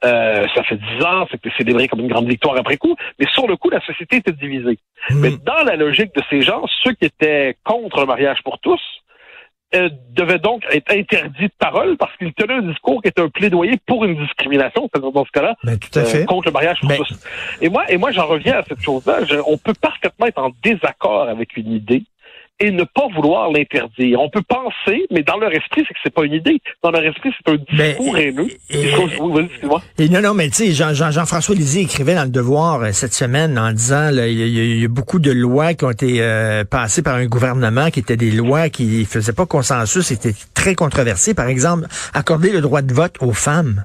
Ça fait 10 ans, c'était célébré comme une grande victoire après coup, mais sur le coup, la société était divisée. Mais dans la logique de ces gens, ceux qui étaient contre le mariage pour tous devaient donc être interdits de parole parce qu'ils tenaient un discours qui était un plaidoyer pour une discrimination, c'est-à-dire dans ce cas-là, contre le mariage pour tous. Et moi, j'en reviens à cette chose-là. On peut parfaitement être en désaccord avec une idée et ne pas vouloir l'interdire. On peut penser, mais dans leur esprit, c'est que c'est pas une idée. Dans leur esprit, c'est un discours haineux. Excuse-moi. Non, mais tu sais, Jean-François Lisée écrivait dans Le Devoir cette semaine en disant, il y a beaucoup de lois qui ont été passées par un gouvernement qui étaient des lois qui faisaient pas consensus, étaient très controversées. Par exemple, accorder le droit de vote aux femmes.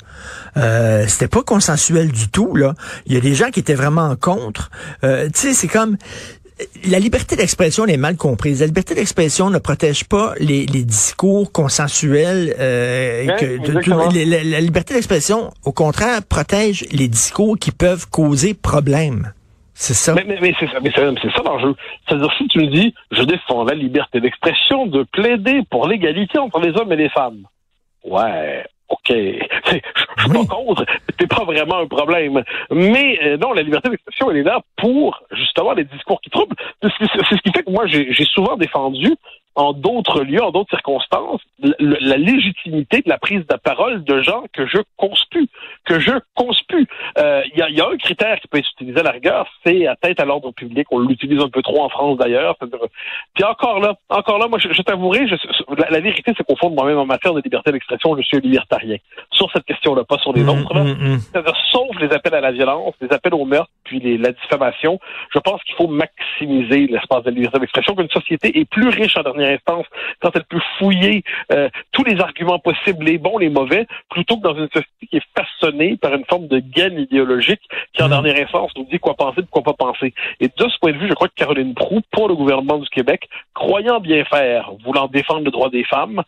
C'était pas consensuel du tout, là. Il y a des gens qui étaient vraiment contre. Tu sais, c'est comme... La liberté d'expression est mal comprise. La liberté d'expression ne protège pas les discours consensuels. La liberté d'expression, au contraire, protège les discours qui peuvent causer problème. C'est ça. Mais c'est ça l'enjeu. C'est-à-dire, si tu me dis, je défends la liberté d'expression de plaider pour l'égalité entre les hommes et les femmes. Ouais. OK, je suis pas contre, c'est pas vraiment un problème. Mais non, la liberté d'expression, elle est là pour justement les discours qui troublent. C'est ce qui fait que moi, j'ai souvent défendu en d'autres lieux, en d'autres circonstances, la légitimité de la prise de parole de gens que je conspue. Il y a un critère qui peut être utilisé à la rigueur, c'est atteinte à l'ordre public. On l'utilise un peu trop en France d'ailleurs. Puis encore là, moi je t'avouerai, la vérité c'est qu'au fond de moi-même en matière de liberté d'expression, je suis un libertarien. sur cette question-là, pas sur les autres. C'est-à-dire, sauf les appels à la violence, les appels au meurtre, puis la diffamation, je pense qu'il faut maximiser l'espace de liberté d'expression, qu'une société est plus riche en dernière instance quand elle peut fouiller tous les arguments possibles, les bons, les mauvais, plutôt que dans une société qui est façonnée par une forme de gaine idéologique qui, en dernière instance, nous dit quoi penser, de quoi pas penser. Et de ce point de vue, je crois que Caroline Proulx, pour le gouvernement du Québec, croyant bien faire, voulant défendre le droit des femmes,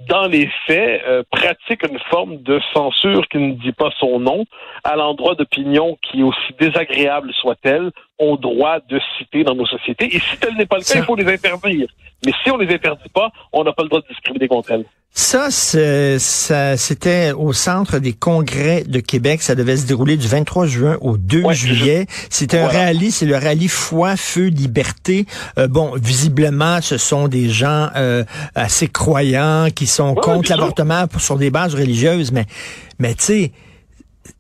dans les faits, pratique une forme de censure qui ne dit pas son nom à l'endroit d'opinions qui, aussi désagréables soient-elles, ont droit de citer dans nos sociétés. Et si tel n'est pas le cas, il faut les interdire. Mais si on les interdit pas, on n'a pas le droit de discriminer contre elles. Ça, c'était au Centre des congrès de Québec. Ça devait se dérouler du 23 juin au 2 juillet. C'était un rallye, c'est le rallye Foi, Feu, Liberté. Bon, visiblement, ce sont des gens assez croyants qui sont contre l'avortement sur des bases religieuses. Mais tu sais,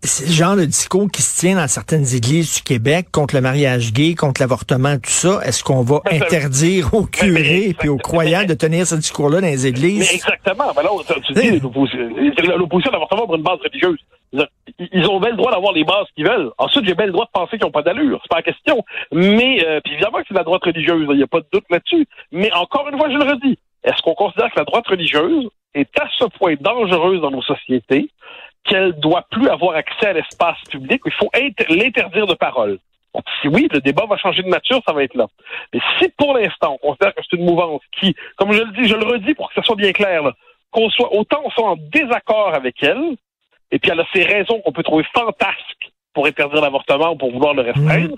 c'est le genre de discours qui se tient dans certaines églises du Québec contre le mariage gay, contre l'avortement, tout ça. Est-ce qu'on va interdire aux curés et aux croyants de tenir ce discours-là dans les églises? Mais exactement. Ben là, tu dis l'opposition à l'avortement pour une base religieuse. Ils ont bien le droit d'avoir les bases qu'ils veulent. Ensuite, j'ai bien le droit de penser qu'ils n'ont pas d'allure. C'est pas la question. Mais, puis évidemment que c'est la droite religieuse. Il n'y a pas de doute là-dessus. Mais encore une fois, je le redis. Est-ce qu'on considère que la droite religieuse est à ce point dangereuse dans nos sociétés qu'elle doit plus avoir accès à l'espace public, il faut l'interdire de parole. Donc, si oui, le débat va changer de nature, ça va être là. Mais si pour l'instant, on considère que c'est une mouvance qui, comme je le dis, je le redis pour que ça soit bien clair, là, autant on soit en désaccord avec elle, et puis elle a ses raisons qu'on peut trouver fantasques pour interdire l'avortement ou pour vouloir le restreindre,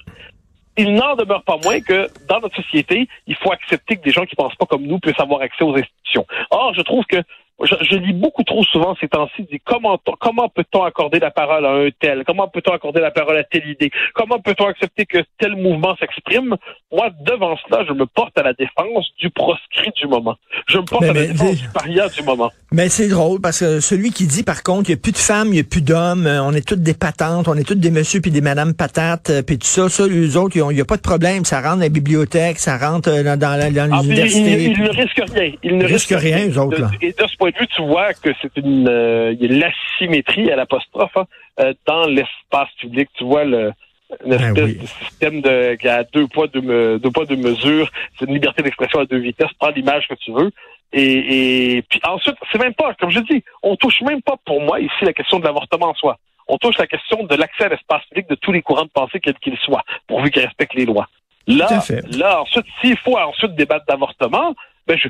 il n'en demeure pas moins que dans notre société, il faut accepter que des gens qui pensent pas comme nous puissent avoir accès aux institutions. Or, je trouve que je lis beaucoup trop souvent ces temps-ci, comment peut-on accorder la parole à un tel? Comment peut-on accorder la parole à telle idée? Comment peut-on accepter que tel mouvement s'exprime? Moi, devant cela, je me porte à la défense du proscrit du moment. Je me porte à la défense du paria du moment. Mais c'est drôle, parce que celui qui dit, par contre, il n'y a plus de femmes, il n'y a plus d'hommes, on est toutes des patentes, on est toutes des messieurs puis des madames patates, puis tout ça, eux autres, il n'y a pas de problème, ça rentre dans la bibliothèque, ça rentre dans l'université. Ils ne risquent rien. Ils ne risquent rien, eux autres, là. Et de ce point de vue, tu vois que c'est il y a l'asymétrie à l'apostrophe dans l'espace public. Tu vois une espèce de système qui a deux poids, deux mesures. C'est une liberté d'expression à deux vitesses. Prends l'image que tu veux. Et puis ensuite, c'est même pas, comme je dis, on touche même pas pour moi ici la question de l'avortement en soi. On touche la question de l'accès à l'espace public de tous les courants de pensée, quels qu'ils soient, pourvu qu'ils respectent les lois. Là, ensuite, s'il faut ensuite débattre d'avortement, ben je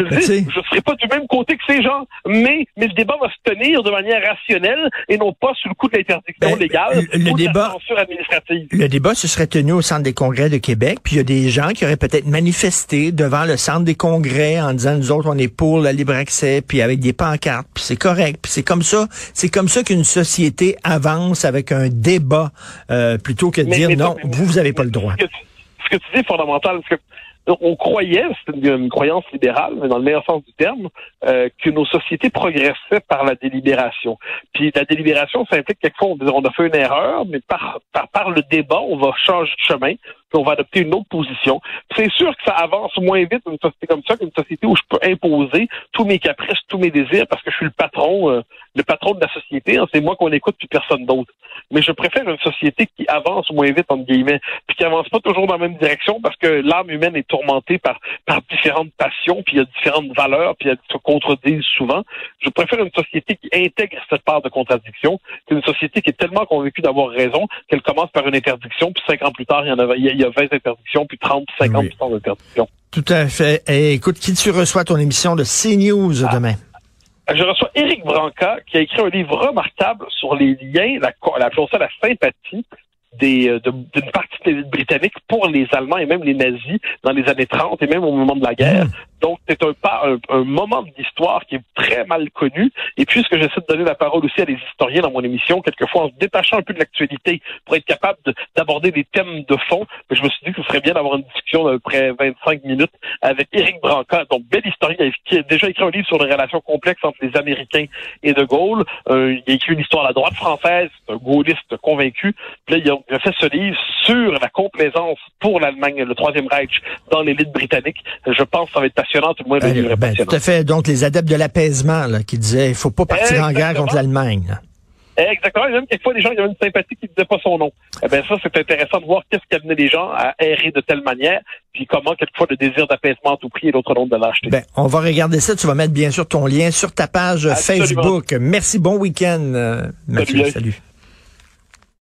le dis, je serai pas du même côté que ces gens, mais le débat va se tenir de manière rationnelle et non pas sous le coup de l'interdiction légale ou de la censure administrative. Le débat se serait tenu au Centre des congrès de Québec, puis il y a des gens qui auraient peut-être manifesté devant le Centre des congrès en disant nous autres on est pour le libre accès, puis avec des pancartes, puis c'est correct, puis c'est comme ça qu'une société avance avec un débat plutôt que de dire non, vous avez pas le droit. Ce que tu dis est fondamental, parce que on croyait, c'est une croyance libérale, mais dans le meilleur sens du terme, que nos sociétés progressaient par la délibération. Puis la délibération, ça implique quelquefois on a fait une erreur, mais par le débat, on va changer de chemin, puis on va adopter une autre position. Puis c'est sûr que ça avance moins vite une société comme ça qu'une société où je peux imposer tous mes caprices, tous mes désirs, parce que je suis le patron de la société. C'est moi qu'on écoute puis personne d'autre. Mais je préfère une société qui avance moins vite, entre guillemets, puis qui avance pas toujours dans la même direction, parce que l'âme humaine est tourmentée par différentes passions, puis il y a différentes valeurs, puis elles se contredisent souvent. Je préfère une société qui intègre cette part de contradiction qu'une société qui est tellement convaincue d'avoir raison qu'elle commence par une interdiction, puis 5 ans plus tard, il y a 20 interdictions, puis 30, puis 50% d'interdictions. Tout à fait. Et écoute, qui tu reçois ton émission de CNews demain? Je reçois Éric Branca, qui a écrit un livre remarquable sur les liens, appelons ça la sympathie d'une partie de l'élite britannique pour les Allemands et même les nazis dans les années 30 et même au moment de la guerre. Donc, c'est un moment de l'histoire qui est très mal connu. Et puisque j'essaie de donner la parole aussi à des historiens dans mon émission, quelquefois en se détachant un peu de l'actualité pour être capable d'aborder des thèmes de fond, je me suis dit que ce serait bien d'avoir une discussion d'à peu près 25 minutes avec Éric Branca, donc bel historien qui a déjà écrit un livre sur les relations complexes entre les Américains et De Gaulle. Il a écrit une histoire à la droite française, un gaulliste convaincu. Puis là, il a fait ce livre sur la complaisance pour l'Allemagne, le Troisième Reich, dans l'élite britannique. Je pense que ça va être passionnant, tout le monde le livre est passionnant. Tout à fait. Donc, les adeptes de l'apaisement, là, qui disaient, il faut pas partir en guerre contre l'Allemagne, là. Exactement. Même quelquefois, les gens, il y avait une sympathie qui ne disait pas son nom. Eh bien, ça, c'est intéressant de voir qu'est-ce qui amenait les gens à errer de telle manière, puis comment, quelquefois, le désir d'apaisement à tout prix et l'autre nom de lâcheté. Ben, on va regarder ça. Tu vas mettre, bien sûr, ton lien sur ta page Facebook. Merci. Bon week-end, Mathieu. Salut.